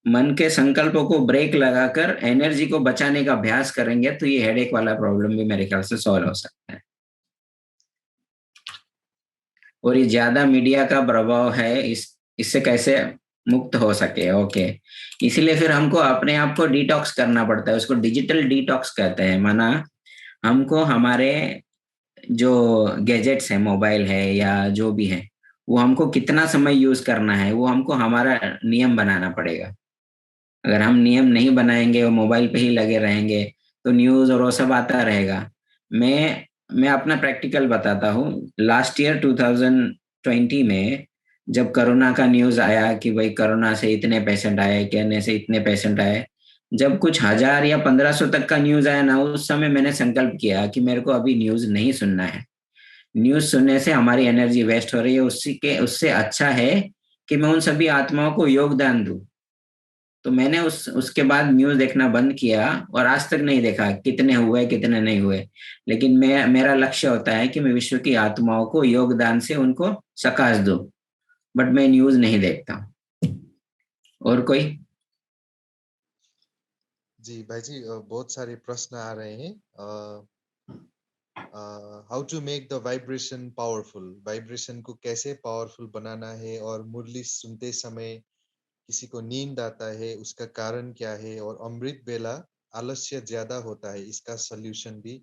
मन के संकल्पों को ब्रेक लगाकर एनर्जी को बचाने का अभ्यास करेंगे तो ये हेडेक वाला प्रॉब्लम भी मेरे ख्याल से सॉल्व हो सकता है। और ये ज्यादा मीडिया का प्रभाव है, इससे कैसे मुक्त हो सके। ओके, इसीलिए फिर हमको अपने आप को डिटॉक्स करना पड़ता है, उसको डिजिटल डिटॉक्स कहते हैं। माना हमको हमारे जो गैजेट्स है, मोबाइल है या जो भी है, वो हमको कितना समय यूज करना है वो हमको हमारा नियम बनाना पड़ेगा। अगर हम नियम नहीं बनाएंगे और मोबाइल पे ही लगे रहेंगे तो न्यूज और वो सब आता रहेगा। मैं अपना प्रैक्टिकल बताता हूँ। लास्ट ईयर 2020 में जब कोरोना का न्यूज आया कि भाई कोरोना से इतने पेशेंट आए, कहने से इतने पेशेंट आए, जब कुछ 1000 या 1500 तक का न्यूज आया ना, उस समय मैंने संकल्प किया कि मेरे को अभी न्यूज नहीं सुनना है। न्यूज सुनने से हमारी एनर्जी वेस्ट हो रही है, उससे अच्छा है कि मैं उन सभी आत्माओं को योगदान दूं। तो मैंने उसके बाद न्यूज देखना बंद किया और आज तक नहीं देखा कितने हुए कितने नहीं हुए। लेकिन मेरा लक्ष्य होता है कि मैं विश्व की आत्माओं को योगदान से उनको सकाश दूं, बट मैं न्यूज नहीं देखता हूँ। और कोई? जी भाई जी, बहुत सारे प्रश्न आ रहे हैं। How to make the vibration powerful, vibration को कैसे पावरफुल बनाना है, और मुरली सुनते समय किसी को नींद आता है उसका कारण क्या है, और अमृत बेला आलस्य ज्यादा होता है, इसका सल्यूशन भी।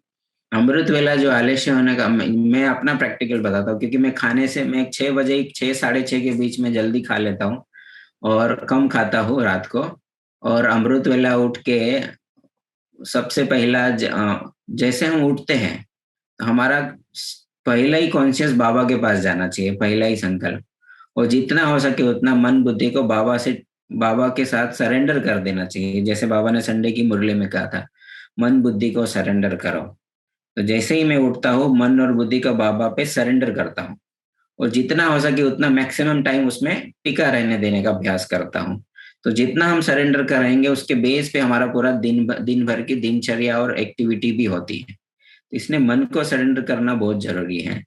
अमृत वेला जो आलस्य होने का, मैं अपना प्रैक्टिकल बताता हूँ। क्योंकि मैं 6 बजे, 6 साढ़े 6 के बीच में जल्दी खा लेता हूँ और कम खाता हूँ रात को। और अमृत वेला उठ के सबसे पहला जैसे हम उठते हैं तो हमारा पहला ही कॉन्शियस बाबा के पास जाना चाहिए, पहला ही संकल्प। और जितना हो सके उतना मन बुद्धि को बाबा के साथ सरेंडर कर देना चाहिए। जैसे बाबा ने संडे की मुरली में कहा था, मन बुद्धि को सरेंडर करो। तो जैसे ही मैं उठता हूँ मन और बुद्धि को बाबा पे सरेंडर करता हूँ और जितना हो सके उतना मैक्सिमम टाइम उसमें टिका रहने देने का अभ्यास करता हूँ। तो जितना हम सरेंडर करेंगे उसके बेस पे हमारा पूरा दिन भर की दिनचर्या और एक्टिविटी भी होती है। तो इसलिए मन को सरेंडर करना बहुत जरूरी है।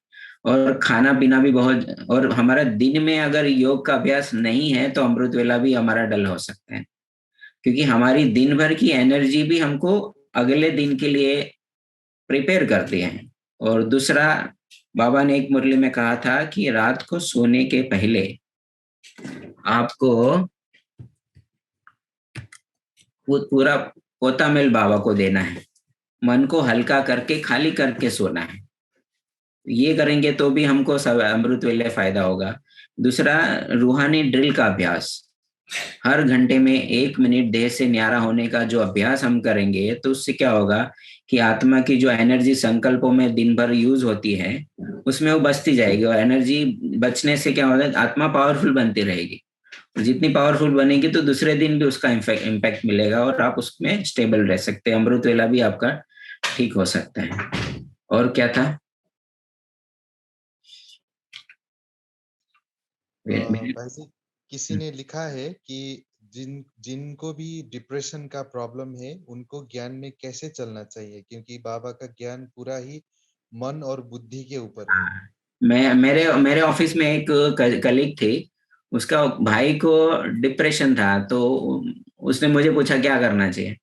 और खाना पीना भी बहुत, और हमारा दिन में अगर योग का अभ्यास नहीं है तो अमृत वेला भी हमारा डल हो सकता है। क्योंकि हमारी दिन भर की एनर्जी भी हमको अगले दिन के लिए प्रिपेयर करती है। और दूसरा, बाबा ने एक मुरली में कहा था कि रात को सोने के पहले आपको पूरा पोतामेल बाबा को देना है, मन को हल्का करके खाली करके सोना है। ये करेंगे तो भी हमको सब अमृत वेले फायदा होगा। दूसरा, रूहानी ड्रिल का अभ्यास। हर घंटे में 1 मिनट देह से न्यारा होने का जो अभ्यास हम करेंगे तो उससे क्या होगा कि आत्मा की जो एनर्जी संकल्पों में दिन भर यूज होती है उसमें वो बचती जाएगी, और एनर्जी बचने से क्या होगा, आत्मा पावरफुल बनती रहेगी। और जितनी पावरफुल बनेगी तो दूसरे दिन भी उसका इम्पैक्ट मिलेगा और आप उसमें स्टेबल रह सकते हैं। अमृत वेला भी आपका ठीक हो सकता है। और क्या था? भाई जी, किसी ने लिखा है कि जिनको भी डिप्रेशन का प्रॉब्लम है उनको ज्ञान में कैसे चलना चाहिए, क्योंकि बाबा का ज्ञान पूरा ही मन और बुद्धि के ऊपर है। मैं मेरे मेरे ऑफिस में एक कलीग थी, उसका भाई को डिप्रेशन था, तो उसने मुझे पूछा क्या करना चाहिए।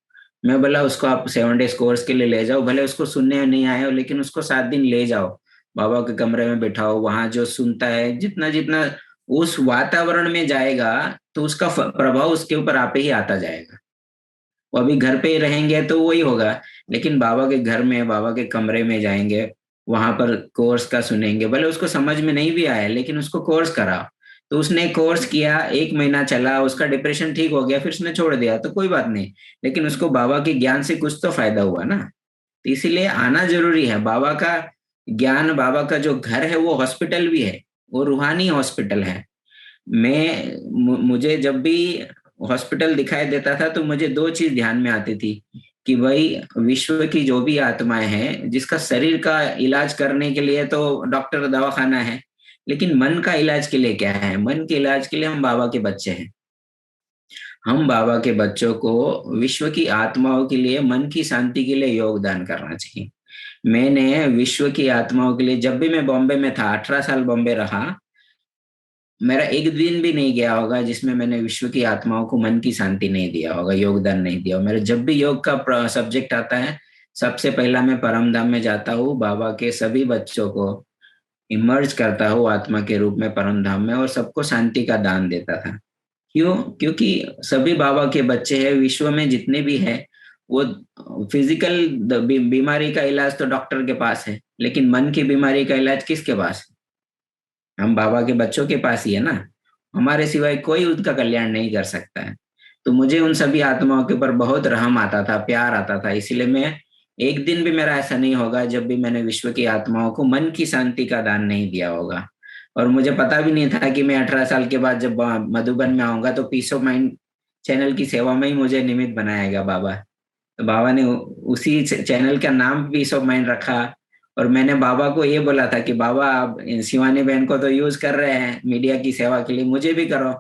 मैं बोला उसको आप 7 डेज कोर्स के लिए ले जाओ, भले उसको सुनने नहीं आए हो लेकिन उसको 7 दिन ले जाओ, बाबा के कमरे में बैठाओ, वहां जो सुनता है जितना जितना उस वातावरण में जाएगा तो उसका प्रभाव उसके ऊपर आपे ही आता जाएगा। वो अभी घर पे ही रहेंगे तो वही होगा, लेकिन बाबा के घर में, बाबा के कमरे में जाएंगे, वहां पर कोर्स का सुनेंगे, भले उसको समझ में नहीं भी आया लेकिन उसको कोर्स कराओ। तो उसने कोर्स किया, 1 महीना चला, उसका डिप्रेशन ठीक हो गया, फिर उसने छोड़ दिया तो कोई बात नहीं, लेकिन उसको बाबा के ज्ञान से कुछ तो फायदा हुआ ना। तो इसीलिए आना जरूरी है। बाबा का ज्ञान, बाबा का जो घर है वो हॉस्पिटल भी है, वो रूहानी हॉस्पिटल है। मुझे जब भी हॉस्पिटल दिखाई देता था तो मुझे 2 चीज ध्यान में आती थी कि भाई विश्व की जो भी आत्माएं हैं, जिसका शरीर का इलाज करने के लिए तो डॉक्टर दवाखाना है, लेकिन मन का इलाज के लिए क्या है? मन के इलाज के लिए हम बाबा के बच्चे हैं। हम बाबा के बच्चों को विश्व की आत्माओं के लिए, मन की शांति के लिए योगदान करना चाहिए। मैंने विश्व की आत्माओं के लिए, जब भी मैं बॉम्बे में था, 18 साल बॉम्बे रहा, मेरा एक दिन भी नहीं गया होगा जिसमें मैंने विश्व की आत्माओं को मन की शांति नहीं दिया होगा, योगदान नहीं दिया होगा। मेरा जब भी योग का सब्जेक्ट आता है, सबसे पहला मैं परम धाम में जाता हूँ, बाबा के सभी बच्चों को इमर्ज करता हूँ आत्मा के रूप में परम धाम में, और सबको शांति का दान देता था। क्यों? क्योंकि सभी बाबा के बच्चे हैं। विश्व में जितने भी है वो फिजिकल बीमारी का इलाज तो डॉक्टर के पास है, लेकिन मन की बीमारी का इलाज किसके पास है? हम बाबा के बच्चों के पास ही है ना। हमारे सिवाय कोई उनका कल्याण नहीं कर सकता है। तो मुझे उन सभी आत्माओं के ऊपर बहुत रहम आता था, प्यार आता था, इसीलिए मैं एक दिन भी मेरा ऐसा नहीं होगा जब भी मैंने विश्व की आत्माओं को मन की शांति का दान नहीं दिया होगा। और मुझे पता भी नहीं था कि मैं 18 साल के बाद जब मधुबन में आऊंगा तो पीस ऑफ माइंड चैनल की सेवा में ही मुझे निमित्त बनाएगा बाबा। तो बाबा ने उसी चैनल का नाम पीस ऑफ माइंड रखा। और मैंने बाबा को ये बोला था कि बाबा आप शिवानी बहन को तो यूज कर रहे हैं मीडिया की सेवा के लिए, मुझे भी करो।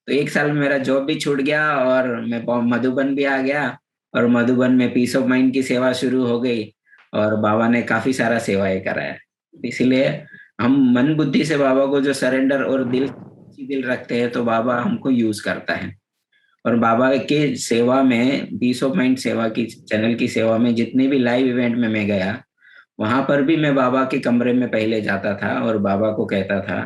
तो 1 साल में मेरा जॉब भी छूट गया और मैं मधुबन भी आ गया, और मधुबन में पीस ऑफ माइंड की सेवा शुरू हो गई, और बाबा ने काफी सारा सेवाएं कराया। इसीलिए हम मन बुद्धि से बाबा को जो सरेंडर और दिल रखते हैं तो बाबा हमको यूज करता है। और बाबा के सेवा में, पीस ऑफ माइंड सेवा की चैनल की सेवा में, जितने भी लाइव इवेंट में मैं गया, वहां पर भी मैं बाबा के कमरे में पहले जाता था और बाबा को कहता था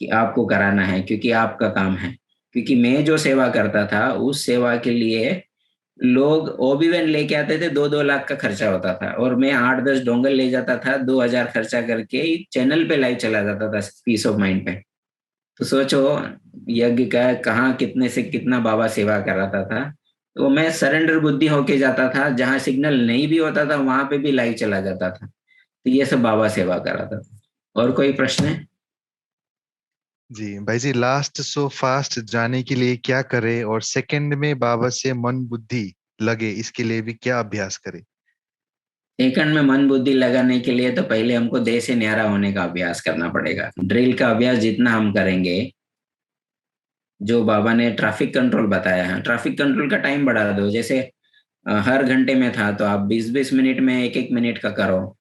कि आपको कराना है क्योंकि आपका काम है। क्योंकि मैं जो सेवा करता था उस सेवा के लिए लोग ओबीवेन लेके आते थे, 2-2 लाख का खर्चा होता था, और मैं 8-10 डोंगल ले जाता था, 2000 खर्चा करके चैनल पे लाइव चला जाता था पीस ऑफ माइंड पे। तो सोचो यज्ञ का कहाँ कितने से कितना बाबा सेवा कराता था। तो मैं सरेंडर बुद्धि होके जाता था, जहाँ सिग्नल नहीं भी होता था वहां पे भी लाइव चला जाता था। तो ये सब बाबा सेवा कराता था। और कोई प्रश्न है? जी भाई जी, लास्ट सो फास्ट जाने के लिए क्या करे, और सेकंड में बाबा से मन बुद्धि लगे इसके लिए भी क्या अभ्यास करे? सेकंड में मन बुद्धि लगाने के लिए तो पहले हमको देह से न्यारा होने का अभ्यास करना पड़ेगा। ड्रिल का अभ्यास जितना हम करेंगे, जो बाबा ने ट्रैफिक कंट्रोल बताया है, ट्रैफिक कंट्रोल का टाइम बढ़ा दो। जैसे हर घंटे में था तो आप 20-20 मिनट में 1-1 मिनट का करो।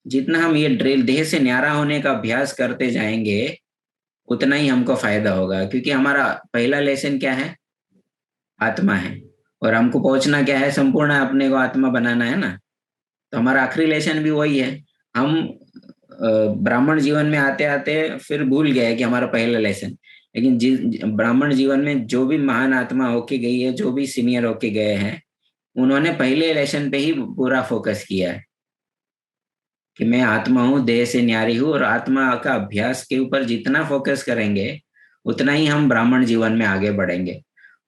जितना हम ये ड्रिल देह से न्यारा होने का अभ्यास करते जाएंगे उतना ही हमको फायदा होगा, क्योंकि हमारा पहला लेसन क्या है? आत्मा है। और हमको पहुंचना क्या है? संपूर्ण अपने को आत्मा बनाना है ना। तो हमारा आखिरी लेसन भी वही है। हम ब्राह्मण जीवन में आते आते फिर भूल गए कि हमारा पहला लेसन। लेकिन जिस ब्राह्मण जीवन में जो भी महान आत्मा होके गई है, जो भी सीनियर होके गए हैं, उन्होंने पहले लेसन पे ही पूरा फोकस किया है कि मैं आत्मा हूँ, देह से न्यारी हूँ। और आत्मा का अभ्यास के ऊपर जितना फोकस करेंगे उतना ही हम ब्राह्मण जीवन में आगे बढ़ेंगे।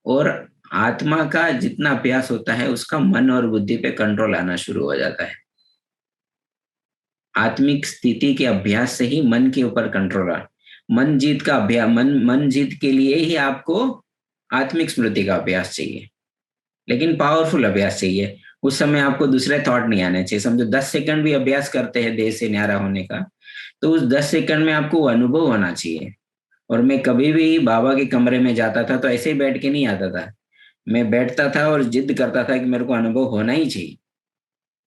और आत्मा का जितना अभ्यास होता है उसका मन और बुद्धि पे कंट्रोल आना शुरू हो जाता है। आत्मिक स्थिति के अभ्यास से ही मन के ऊपर कंट्रोल आ। मन जीत का अभ्यास, मन जीत के लिए ही आपको आत्मिक स्मृति का अभ्यास चाहिए, लेकिन पावरफुल अभ्यास चाहिए। उस समय आपको दूसरे थॉट नहीं आने चाहिए। समझो 10 सेकंड भी अभ्यास करते हैं देह से न्यारा होने का, तो उस 10 सेकंड में आपको अनुभव होना चाहिए। और मैं कभी भी बाबा के कमरे में जाता था तो ऐसे ही बैठ के नहीं आता था। मैं बैठता था और जिद करता था कि मेरे को अनुभव होना ही चाहिए।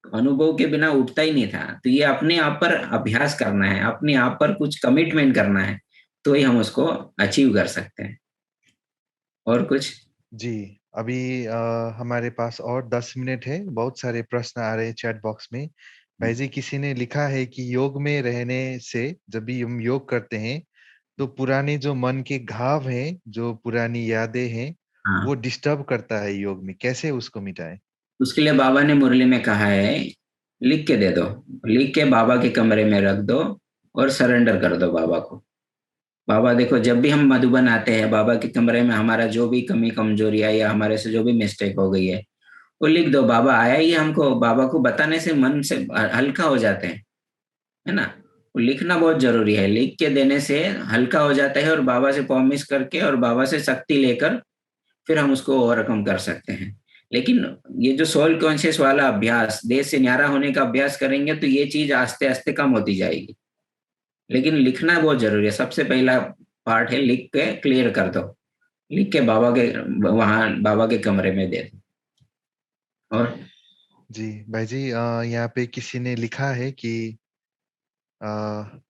अनुभव के बिना उठता ही नहीं था। तो ये अपने आप पर अभ्यास करना है, अपने आप पर कुछ कमिटमेंट करना है, तो ही हम उसको अचीव कर सकते हैं। और कुछ? जी, अभी हमारे पास और 10 मिनट है। बहुत सारे प्रश्न आ रहे हैं चैट बॉक्स में। भाई जी, किसी ने लिखा है कि योग में रहने से जब भी हम योग करते हैं तो पुराने जो मन के घाव हैं, जो पुरानी यादें हैं, वो हाँ, डिस्टर्ब करता है योग में। कैसे उसको मिटाएं? उसके लिए बाबा ने मुरली में कहा है, लिख के दे दो, लिख के बाबा के कमरे में रख दो और सरेंडर कर दो बाबा को। बाबा देखो, जब भी हम मधुबन आते हैं बाबा के कमरे में, हमारा जो भी कमी कमजोरी आई या हमारे से जो भी मिस्टेक हो गई है वो लिख दो। बाबा आया ही हमको, बाबा को बताने से मन से हल्का हो जाते हैं, है ना। वो लिखना बहुत जरूरी है, लिख के देने से हल्का हो जाता है और बाबा से प्रॉमिस करके और बाबा से शक्ति लेकर फिर हम उसको ओवरकम कर सकते हैं। लेकिन ये जो सोल कॉन्शियस वाला अभ्यास, देह से न्यारा होने का अभ्यास करेंगे तो ये चीज आस्ते आस्ते कम होती जाएगी। लेकिन लिखना बहुत जरूरी है। सबसे पहला पार्ट है लिख के क्लियर कर दो, लिख के बाबा के वहां बाबा के कमरे में दे दो। और जी भाई जी, यहाँ पे किसी ने लिखा है कि अ,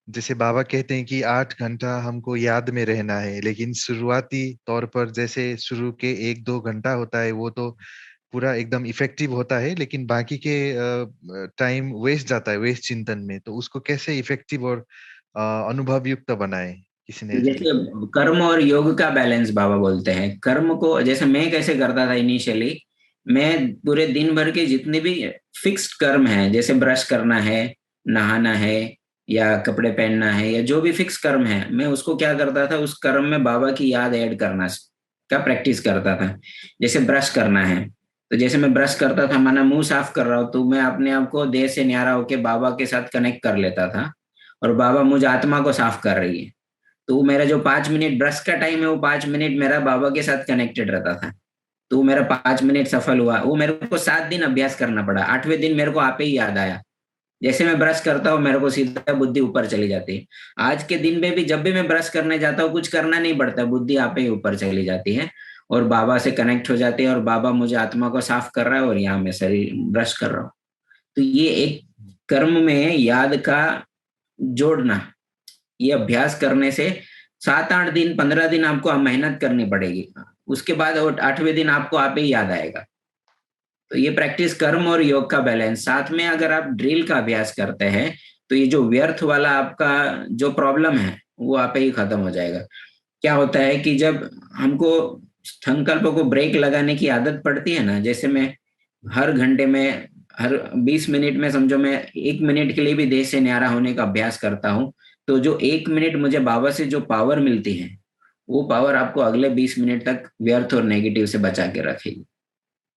जैसे बाबा कहते हैं कि 8 घंटा हमको याद में रहना है, लेकिन शुरुआती तौर पर जैसे शुरू के 1-2 घंटा होता है वो तो पूरा एकदम इफेक्टिव होता है, लेकिन बाकी के टाइम वेस्ट जाता है वेस्ट चिंतन में। तो उसको कैसे इफेक्टिव और अनुभव युक्त बनाए? किसी ने ऐसे जैसे लिखा है। कर्म और योग का बैलेंस बाबा बोलते हैं। कर्म को जैसे मैं कैसे करता था इनिशियली, मैं पूरे दिन भर के जितने भी फिक्स्ड कर्म हैं, जैसे ब्रश करना है, नहाना है, या कपड़े पहनना है, या जो भी फिक्स कर्म है, मैं उसको क्या करता था, उस कर्म में बाबा की याद ऐड करना का प्रैक्टिस करता था। जैसे ब्रश करना है, तो जैसे मैं ब्रश करता था, माना मुंह साफ कर रहा हूँ, तो मैं अपने आप को देह से न्यारा होके बाबा के साथ कनेक्ट कर लेता था, और बाबा मुझे आत्मा को साफ कर रही है। तो वो मेरा जो 5 मिनट ब्रश का टाइम है, वो 5 मिनट मेरा बाबा के साथ कनेक्टेड रहता था। तो वो मेरा 5 मिनट सफल हुआ। वो मेरे को 7 दिन अभ्यास करना पड़ा। 8वें दिन मेरे को आपे ही याद आया। जैसे मैं ब्रश करता हूँ मेरे को सीधा बुद्धि ऊपर चली जाती है। आज के दिन में भी जब भी मैं ब्रश करने जाता हूँ कुछ करना नहीं पड़ता, बुद्धि आपे ही ऊपर चली जाती है और बाबा से कनेक्ट हो जाती है, और बाबा मुझे आत्मा को साफ कर रहा है और यहाँ मैं शरीर ब्रश कर रहा हूँ। तो ये एक कर्म में याद का जोड़ना, ये अभ्यास करने से 7-8 दिन 15 दिन आपको मेहनत करनी पड़ेगी। उसके बाद 8वें दिन आपको आप ही याद आएगा। तो ये प्रैक्टिस कर्म और योग का बैलेंस, साथ में अगर आप ड्रिल का अभ्यास करते हैं तो ये जो व्यर्थ वाला आपका जो प्रॉब्लम है वो आप ही खत्म हो जाएगा। क्या होता है कि जब हमको संकल्प को ब्रेक लगाने की आदत पड़ती है ना, जैसे मैं हर घंटे में, हर 20 मिनट में समझो मैं 1 मिनट के लिए भी देह से न्यारा होने का अभ्यास करता हूँ, तो जो 1 मिनट मुझे बाबा से जो पावर मिलती है वो पावर आपको अगले 20 मिनट तक व्यर्थ और नेगेटिव से बचा के रखेगी।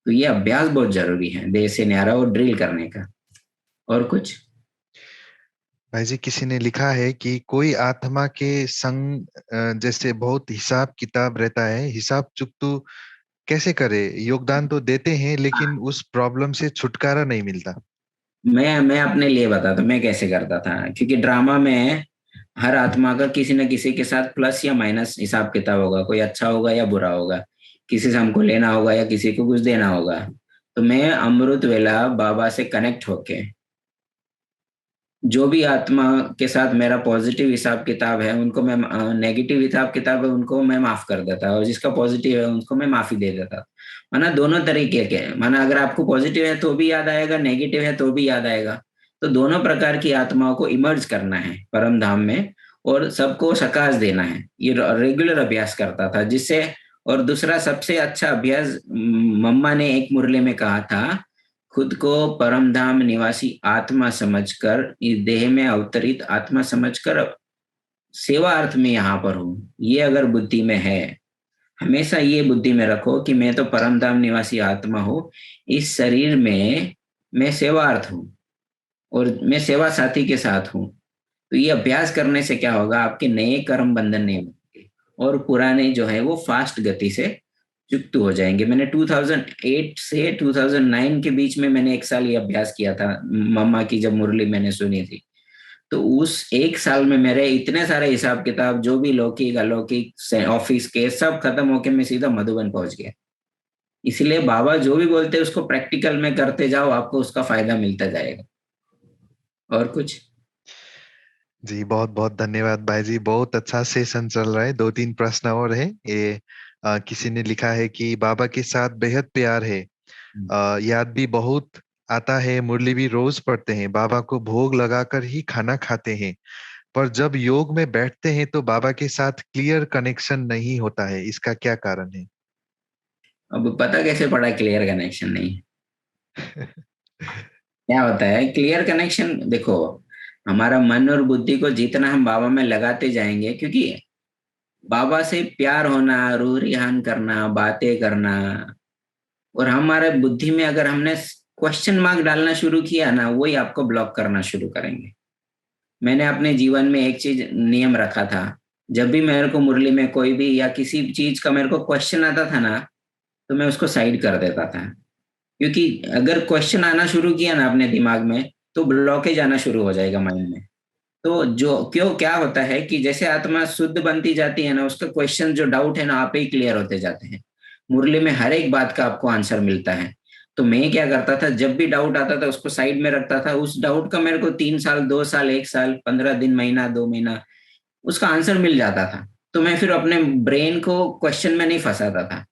तो ये अभ्यास बहुत जरूरी है देह से न्यारा और ड्रिल करने का। और कुछ? भाई जी, किसी ने लिखा है कि कोई आत्मा के संग जैसे बहुत हिसाब किताब रहता है, हिसाब चुकतू कैसे करे? योगदान तो देते हैं लेकिन उस प्रॉब्लम से छुटकारा नहीं मिलता। मैं अपने लिए बताता मैं कैसे करता था, क्योंकि ड्रामा में हर आत्मा का किसी न किसी के साथ प्लस या माइनस हिसाब किताब होगा, कोई अच्छा होगा या बुरा होगा, किसी से हमको लेना होगा या किसी को कुछ देना होगा। तो मैं अमृत वेला बाबा से कनेक्ट होके जो भी आत्मा के साथ मेरा पॉजिटिव हिसाब किताब है उनको मैं, नेगेटिव हिसाब किताब है उनको मैं माफ कर देता, और जिसका पॉजिटिव है उनको मैं माफी दे देता। माना दोनों तरीके के, माना अगर आपको पॉजिटिव है तो भी याद आएगा, नेगेटिव है तो भी याद आएगा। तो दोनों प्रकार की आत्माओं को इमर्ज करना है परम धाम में और सबको सकाश देना है। ये रेगुलर अभ्यास करता था जिससे। और दूसरा सबसे अच्छा अभ्यास मम्मा ने एक मुरली में कहा था, खुद को परम धाम निवासी आत्मा समझकर, इस देह में अवतरित आत्मा समझकर सेवा अर्थ में यहाँ पर हूँ, ये अगर बुद्धि में है, हमेशा ये बुद्धि में रखो कि मैं तो परम धाम निवासी आत्मा हूँ, इस शरीर में मैं सेवार्थ हूँ और मैं सेवा साथी के साथ हूँ। तो ये अभ्यास करने से क्या होगा, आपके नए कर्म बंधन नहीं बनेंगे और पुराने जो है वो फास्ट गति से युक्त हो जाएंगे। मैंने 2008 से 2009 के बीच में मैंने एक साल ये अभ्यास किया था, मम्मा की जब मुरली मैंने सुनी थी। तो उस एक साल में मेरे इतने सारे हिसाब किताब, जो भी लौकिक अलौकिक ऑफिस के, सब खत्म होके मैं सीधा मधुबन पहुंच गया। इसलिए बाबा जो भी बोलते हैं उसको प्रैक्टिकल में करते जाओ, आपको उसका फायदा मिलता जाएगा। और कुछ? जी, बहुत बहुत धन्यवाद भाई जी, बहुत अच्छा सेशन चल रहा है। 2-3 प्रश्न और है ये। किसी ने लिखा है कि बाबा के साथ बेहद प्यार है, याद भी बहुत आता है, मुरली भी रोज पढ़ते हैं, बाबा को भोग लगाकर ही खाना खाते हैं, पर जब योग में बैठते हैं तो बाबा के साथ क्लियर कनेक्शन नहीं होता है, इसका क्या कारण है? अब पता कैसे पड़ा क्लियर कनेक्शन नहीं? क्या होता है क्लियर कनेक्शन? देखो, हमारा मन और बुद्धि को जितना हम बाबा में लगाते जाएंगे, क्योंकि बाबा से प्यार होना, रूह रिहान करना, बातें करना, और हमारे बुद्धि में अगर हमने क्वेश्चन मार्क डालना शुरू किया ना, वही आपको ब्लॉक करना शुरू करेंगे। मैंने अपने जीवन में एक चीज नियम रखा था, जब भी मेरे को मुरली में कोई भी या किसी चीज का मेरे को क्वेश्चन आता था ना, तो मैं उसको साइड कर देता था। क्योंकि अगर क्वेश्चन आना शुरू किया ना अपने दिमाग में, तो ब्लॉकेज आना शुरू हो जाएगा माइंड में। तो जो क्यों क्या होता है कि जैसे आत्मा शुद्ध बनती जाती है ना, उसका क्वेश्चन जो डाउट है ना, आप ही क्लियर होते जाते हैं। मुरली में हर एक बात का आपको आंसर मिलता है। तो मैं क्या करता था, जब भी डाउट आता था उसको साइड में रखता था। उस डाउट का मेरे को 3 साल, 2 साल, 1 साल, 15 दिन, महीना, 2 महीना उसका आंसर मिल जाता था। तो मैं फिर अपने ब्रेन को क्वेश्चन में नहीं फंसाता था।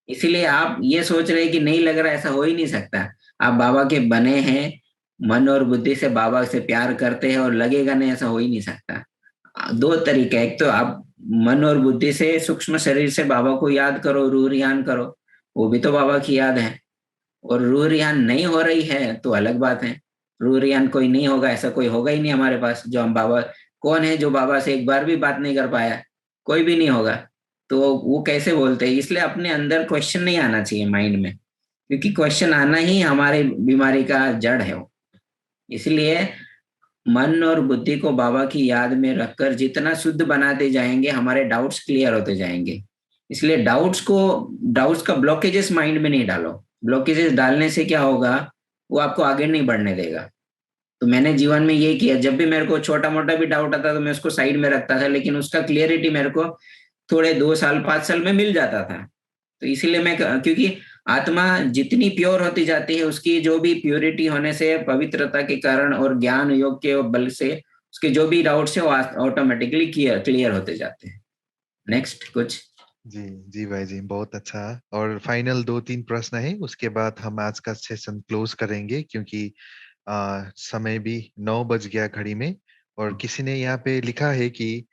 इसीलिए आप ये सोच रहे हैं कि नहीं लग रहा, ऐसा हो ही नहीं सकता। आप बाबा के बने हैं, मन और बुद्धि से बाबा से प्यार करते हैं और लगेगा नहीं, ऐसा हो ही नहीं सकता। दो तरीके, एक तो आप मन और बुद्धि से सूक्ष्म शरीर से बाबा को याद करो, रूह रियान करो, वो भी तो बाबा की याद है। और रूह रियान नहीं हो रही है तो अलग बात है। रूह रियान कोई नहीं होगा, ऐसा कोई होगा ही नहीं हमारे पास। जो हम बाबा, कौन है जो बाबा से एक बार भी बात नहीं कर पाया? कोई भी नहीं होगा। तो वो कैसे बोलते हैं? इसलिए अपने अंदर क्वेश्चन नहीं आना चाहिए माइंड में, क्योंकि क्वेश्चन आना ही हमारे बीमारी का जड़ है वो। इसलिए मन और बुद्धि को बाबा की याद में रखकर जितना शुद्ध बनाते जाएंगे, हमारे डाउट्स क्लियर होते जाएंगे। इसलिए डाउट्स का ब्लॉकेजेस माइंड में नहीं डालो। ब्लॉकेजेस डालने से क्या होगा, वो आपको आगे नहीं बढ़ने देगा। तो मैंने जीवन में ये किया, जब भी मेरे को छोटा मोटा भी डाउट आता तो मैं उसको साइड में रखता था, लेकिन उसका क्लियरिटी मेरे को थोड़े 2 साल, 5 साल में मिल जाता था। तो इसीलिए मैं, क्योंकि आत्मा जितनी प्योर होती जाती है, उसकी जो भी प्योरिटी होने से, पवित्रता के कारण और ज्ञान योग के बल से, उसके जो भी डाउट्स है वो ऑटोमेटिकली क्लियर होते जाते हैं। नेक्स्ट कुछ? जी जी भाई जी, बहुत अच्छा। और फाइनल 2-3 प्रश्न है, उसके बाद हम आज का सेशन क्लोज करेंगे, क्योंकि समय भी 9 बज गया घड़ी में। और किसी ने यहाँ पे लिखा है कि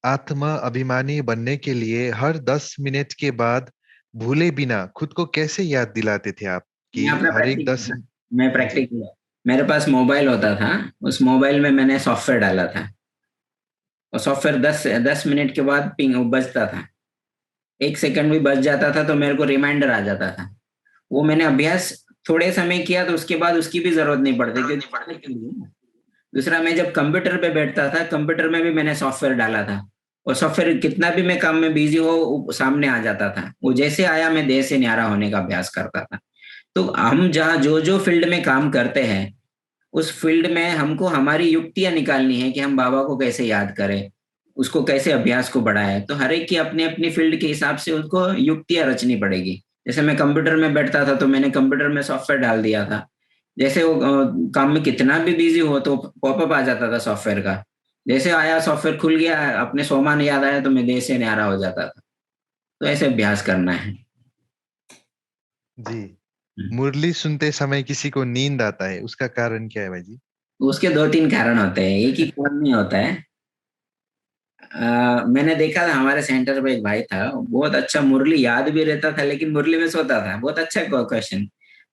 आत्मा अभिमानी बनने के लिए हर 10 मिनट के बाद भूले बिना खुद को कैसे याद दिलाते थे आप, कि मैं अपना हर एक 10? प्रैक्टिस मैं जी प्रैक्टिस मेरे पास मोबाइल होता था, उस मोबाइल में मैंने सॉफ्टवेयर डाला था, और सॉफ्टवेयर 10 मिनट के बाद पिंग बजता था। 1 सेकंड भी बच जाता था तो मेरे को रिमाइंडर आ जाता था। वो मैंने अभ्यास थोड़े समय किया, तो उसके बाद उसकी भी जरूरत नहीं पड़ती, क्योंकि दूसरा, मैं जब कंप्यूटर पे बैठता था, कंप्यूटर में भी मैंने सॉफ्टवेयर डाला था, और सॉफ्टवेयर कितना भी मैं काम में बिजी हो, वो सामने आ जाता था। वो जैसे आया, मैं देह से न्यारा होने का अभ्यास करता था। तो हम जहाँ जो जो फील्ड में काम करते हैं, उस फील्ड में हमको हमारी युक्तियां निकालनी है कि हम बाबा को कैसे याद करें, उसको कैसे अभ्यास को बढ़ाए। तो हर एक की अपनी अपनी फील्ड के हिसाब से उसको युक्तियां रचनी पड़ेगी। जैसे मैं कंप्यूटर में बैठता था तो मैंने कंप्यूटर में सॉफ्टवेयर डाल दिया था। जैसे वो काम में कितना भी बिजी हो तो पॉपअप आ जाता था सॉफ्टवेयर का। जैसे आया सॉफ्टवेयर खुल गया, अपने सोमान याद आया तो मैं देर से न्यारा हो जाता था। तो ऐसे अभ्यास करना है। जी। मुरली सुनते समय किसी को नींद आता है, उसका कारण क्या है भाई जी? उसके 2-3 कारण होते हैं, एक ही कारण नहीं होता है। मैंने देखा था हमारे सेंटर पे एक भाई था, बहुत अच्छा मुरली याद भी रहता था, लेकिन मुरली में सोता था। बहुत अच्छा क्वेश्चन।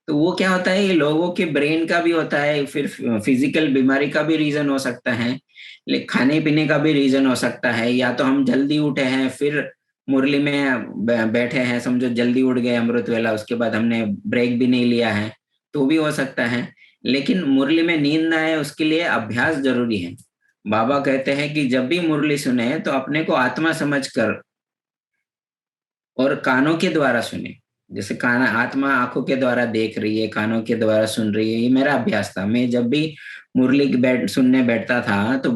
तो वो क्या होता है, ये लोगों के ब्रेन का भी होता है, फिर फिजिकल बीमारी का भी रीजन हो सकता है, लेकिन खाने पीने का भी रीजन हो सकता है, या तो हम जल्दी उठे हैं, फिर मुरली में बैठे हैं, समझो जल्दी उठ गए अमृत वेला, उसके बाद हमने ब्रेक भी नहीं लिया है, तो भी हो सकता है। लेकिन मुरली में नींद ना आए उसके लिए अभ्यास जरूरी है। बाबा कहते हैं कि जब भी मुरली सुने तो अपने को आत्मा समझकर और कानों के द्वारा सुने। जैसे कान, आत्मा आंखों के द्वारा देख रही है, कानों के द्वारा सुन रही है। ये मेरा अभ्यास था। मैं जब भी मुरली सुनने बैठता था तो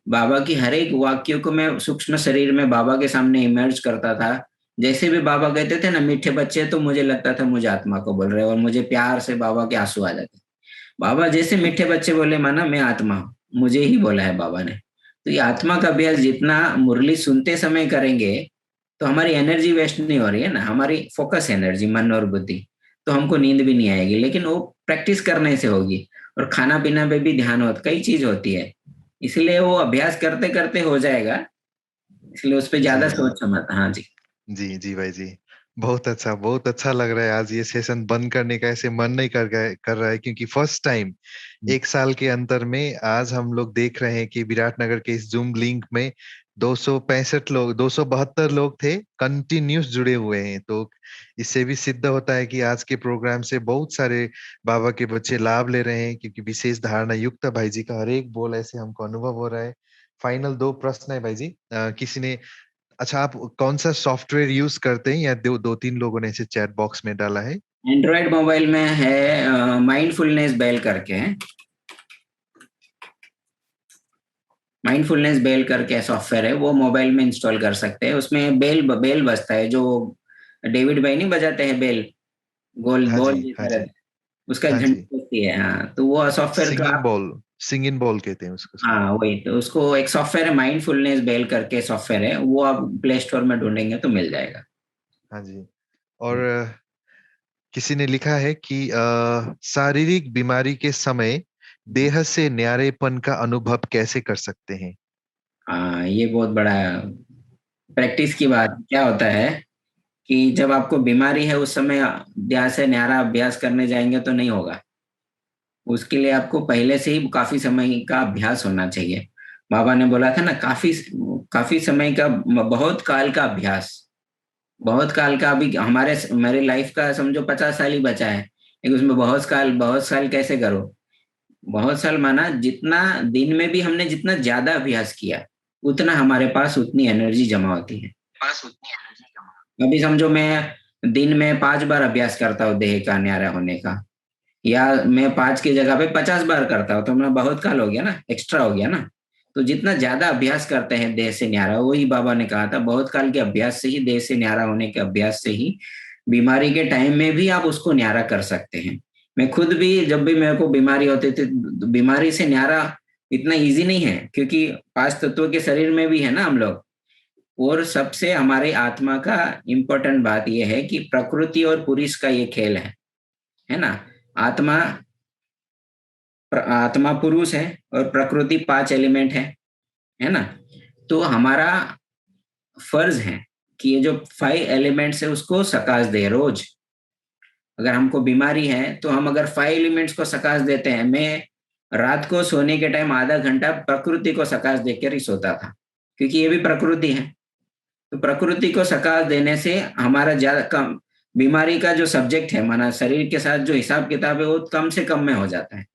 बाबा की हर एक वाक्य को मैं सूक्ष्म शरीर में बाबा के सामने इमर्ज करता था। जैसे भी बाबा कहते थे ना मीठे बच्चे, तो मुझे लगता था मुझे आत्मा को बोल रहे हैं, और मुझे प्यार से बाबा के आंसू आ जाते। बाबा जैसे मीठे बच्चे बोले, माना मैं आत्मा हूँ, मुझे ही बोला है बाबा ने। तो ये आत्मा का अभ्यास जितना मुरली सुनते समय करेंगे तो हमारी एनर्जी वेस्ट नहीं हो रही है ना, हमारी फोकस एनर्जी, मन और बुद्धि, तो हमको नींद भी नहीं आएगी। लेकिन वो प्रैक्टिस करने से होगी। और खाना पीना पे भी ध्यान होता, कई चीज होती है, इसलिए वो अभ्यास करते करते हो जाएगा। इसलिए उस पर ज्यादा जी सोच समझ। हाँ जी। जी जी भाई जी, बहुत अच्छा लग रहा है। आज ये सेशन बंद करने का ऐसे मन नहीं कर रहा है, क्योंकि फर्स्ट टाइम 1 साल के अंतर में आज हम लोग देख रहे हैं कि विराटनगर के इस जूम लिंक में 265 लोग, 272 लोग थे, कंटिन्यूस जुड़े हुए हैं। तो इससे भी सिद्ध होता है कि आज के प्रोग्राम से बहुत सारे बाबा के बच्चे लाभ ले रहे हैं, क्योंकि विशेष धारणा युक्त भाई जी का हर एक बोल ऐसे हमको अनुभव हो रहा है। फाइनल 2 प्रश्न है भाई जी। किसी ने, अच्छा, आप कौन सा सॉफ्टवेयर यूज करते हैं, या दो तीन लोगों ने इसे चैट बॉक्स में डाला है? एंड्रॉयड मोबाइल में है, माइंडफुलनेस बेल करके है। माइंडफुलनेस बेल करके सॉफ्टवेयर है, वो मोबाइल में इंस्टॉल कर सकते हैं। उसमें बेल बेल बजता है, जो डेविड भाई नहीं बजाते हैं बेल, गोल हाँ बॉल जी, हाँ जैसा जी, रहता है, उसका हाँ जी। घंटी होती है। हाँ, तो वो सॉफ्टवेयर का सिंगिंग आप, बॉल, सिंगिंग बॉल कहते हैं उसको शायद। हाँ वही, तो उसको एक सॉफ्टवेयर है माइंडफुलनेस बेल करके सॉफ्टवेयर है, वो आप प्ले स्टोर में ढूंढेंगे तो मिल जाएगा। हाँ जी। और किसी ने लिखा है कि शारीरिक बीमारी के समय देह से न्यारेपन का अनुभव कैसे कर सकते हैं? हाँ, ये बहुत बड़ा प्रैक्टिस की बात। क्या होता है कि जब आपको बीमारी है उस समय ध्यान से न्यारा अभ्यास करने जाएंगे तो नहीं होगा। उसके लिए आपको पहले से ही काफी समय का अभ्यास होना चाहिए। बाबा ने बोला था ना, काफी काफी समय का, बहुत काल का अभ्यास। बहुत काल का, अभी हमारे मेरी लाइफ का समझो 50 साल ही बचा है, लेकिन उसमें बहुत साल कैसे करो। बहुत साल माना, जितना दिन में भी हमने जितना ज्यादा अभ्यास किया, उतना हमारे पास उतनी एनर्जी जमा होती है। अभी समझो मैं दिन में 5 बार अभ्यास करता हूँ देह का न्यारा होने का, या मैं 5 की जगह पे 50 बार करता हूँ, तो मैं बहुत काल हो गया ना, एक्स्ट्रा हो गया ना। तो जितना ज्यादा अभ्यास करते हैं देह से न्यारा, वही बाबा ने कहा था, बहुत काल के अभ्यास से ही, देह से न्यारा होने के अभ्यास से ही बीमारी के टाइम में भी आप उसको न्यारा कर सकते हैं। मैं खुद भी, जब भी मेरे को बीमारी होती थी, बीमारी से न्यारा इतना इजी नहीं है, क्योंकि 5 तत्वों के शरीर में भी है ना हम लोग। और सबसे हमारे आत्मा का इम्पोर्टेंट बात यह है कि प्रकृति और पुरुष का ये खेल है ना। आत्मा आत्मा पुरुष है और प्रकृति 5 एलिमेंट है ना। तो हमारा फर्ज है कि ये जो 5 एलिमेंट्स है उसको सकाश दे रोज। अगर हमको बीमारी है तो हम अगर 5 एलिमेंट्स को सकाश देते हैं, मैं रात को सोने के टाइम आधा घंटा प्रकृति को सकाश देकर ही सोता था, क्योंकि ये भी प्रकृति है। तो प्रकृति को सकाश देने से हमारा ज्यादा कम बीमारी का जो सब्जेक्ट है, माना शरीर के साथ जो हिसाब किताब है, वो कम से कम में हो जाता है।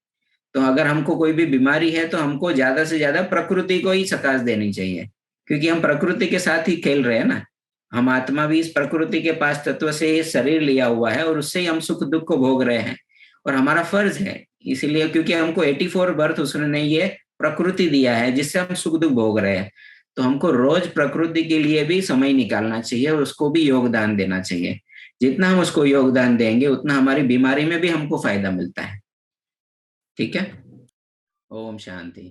तो अगर हमको कोई भी बीमारी है तो हमको ज्यादा से ज्यादा प्रकृति को ही सकाश देनी चाहिए, क्योंकि हम प्रकृति के साथ ही खेल रहे हैं ना। हम आत्मा भी इस प्रकृति के 5 तत्व से ये शरीर लिया हुआ है, और उससे ही हम सुख दुख को भोग रहे हैं, और हमारा फर्ज है। इसीलिए क्योंकि हमको 84 बर्थ उसने ये प्रकृति दिया है जिससे हम सुख दुख भोग रहे हैं, तो हमको रोज प्रकृति के लिए भी समय निकालना चाहिए और उसको भी योगदान देना चाहिए। जितना हम उसको योगदान देंगे उतना हमारी बीमारी में भी हमको फायदा मिलता है। ठीक है। ओम शांति।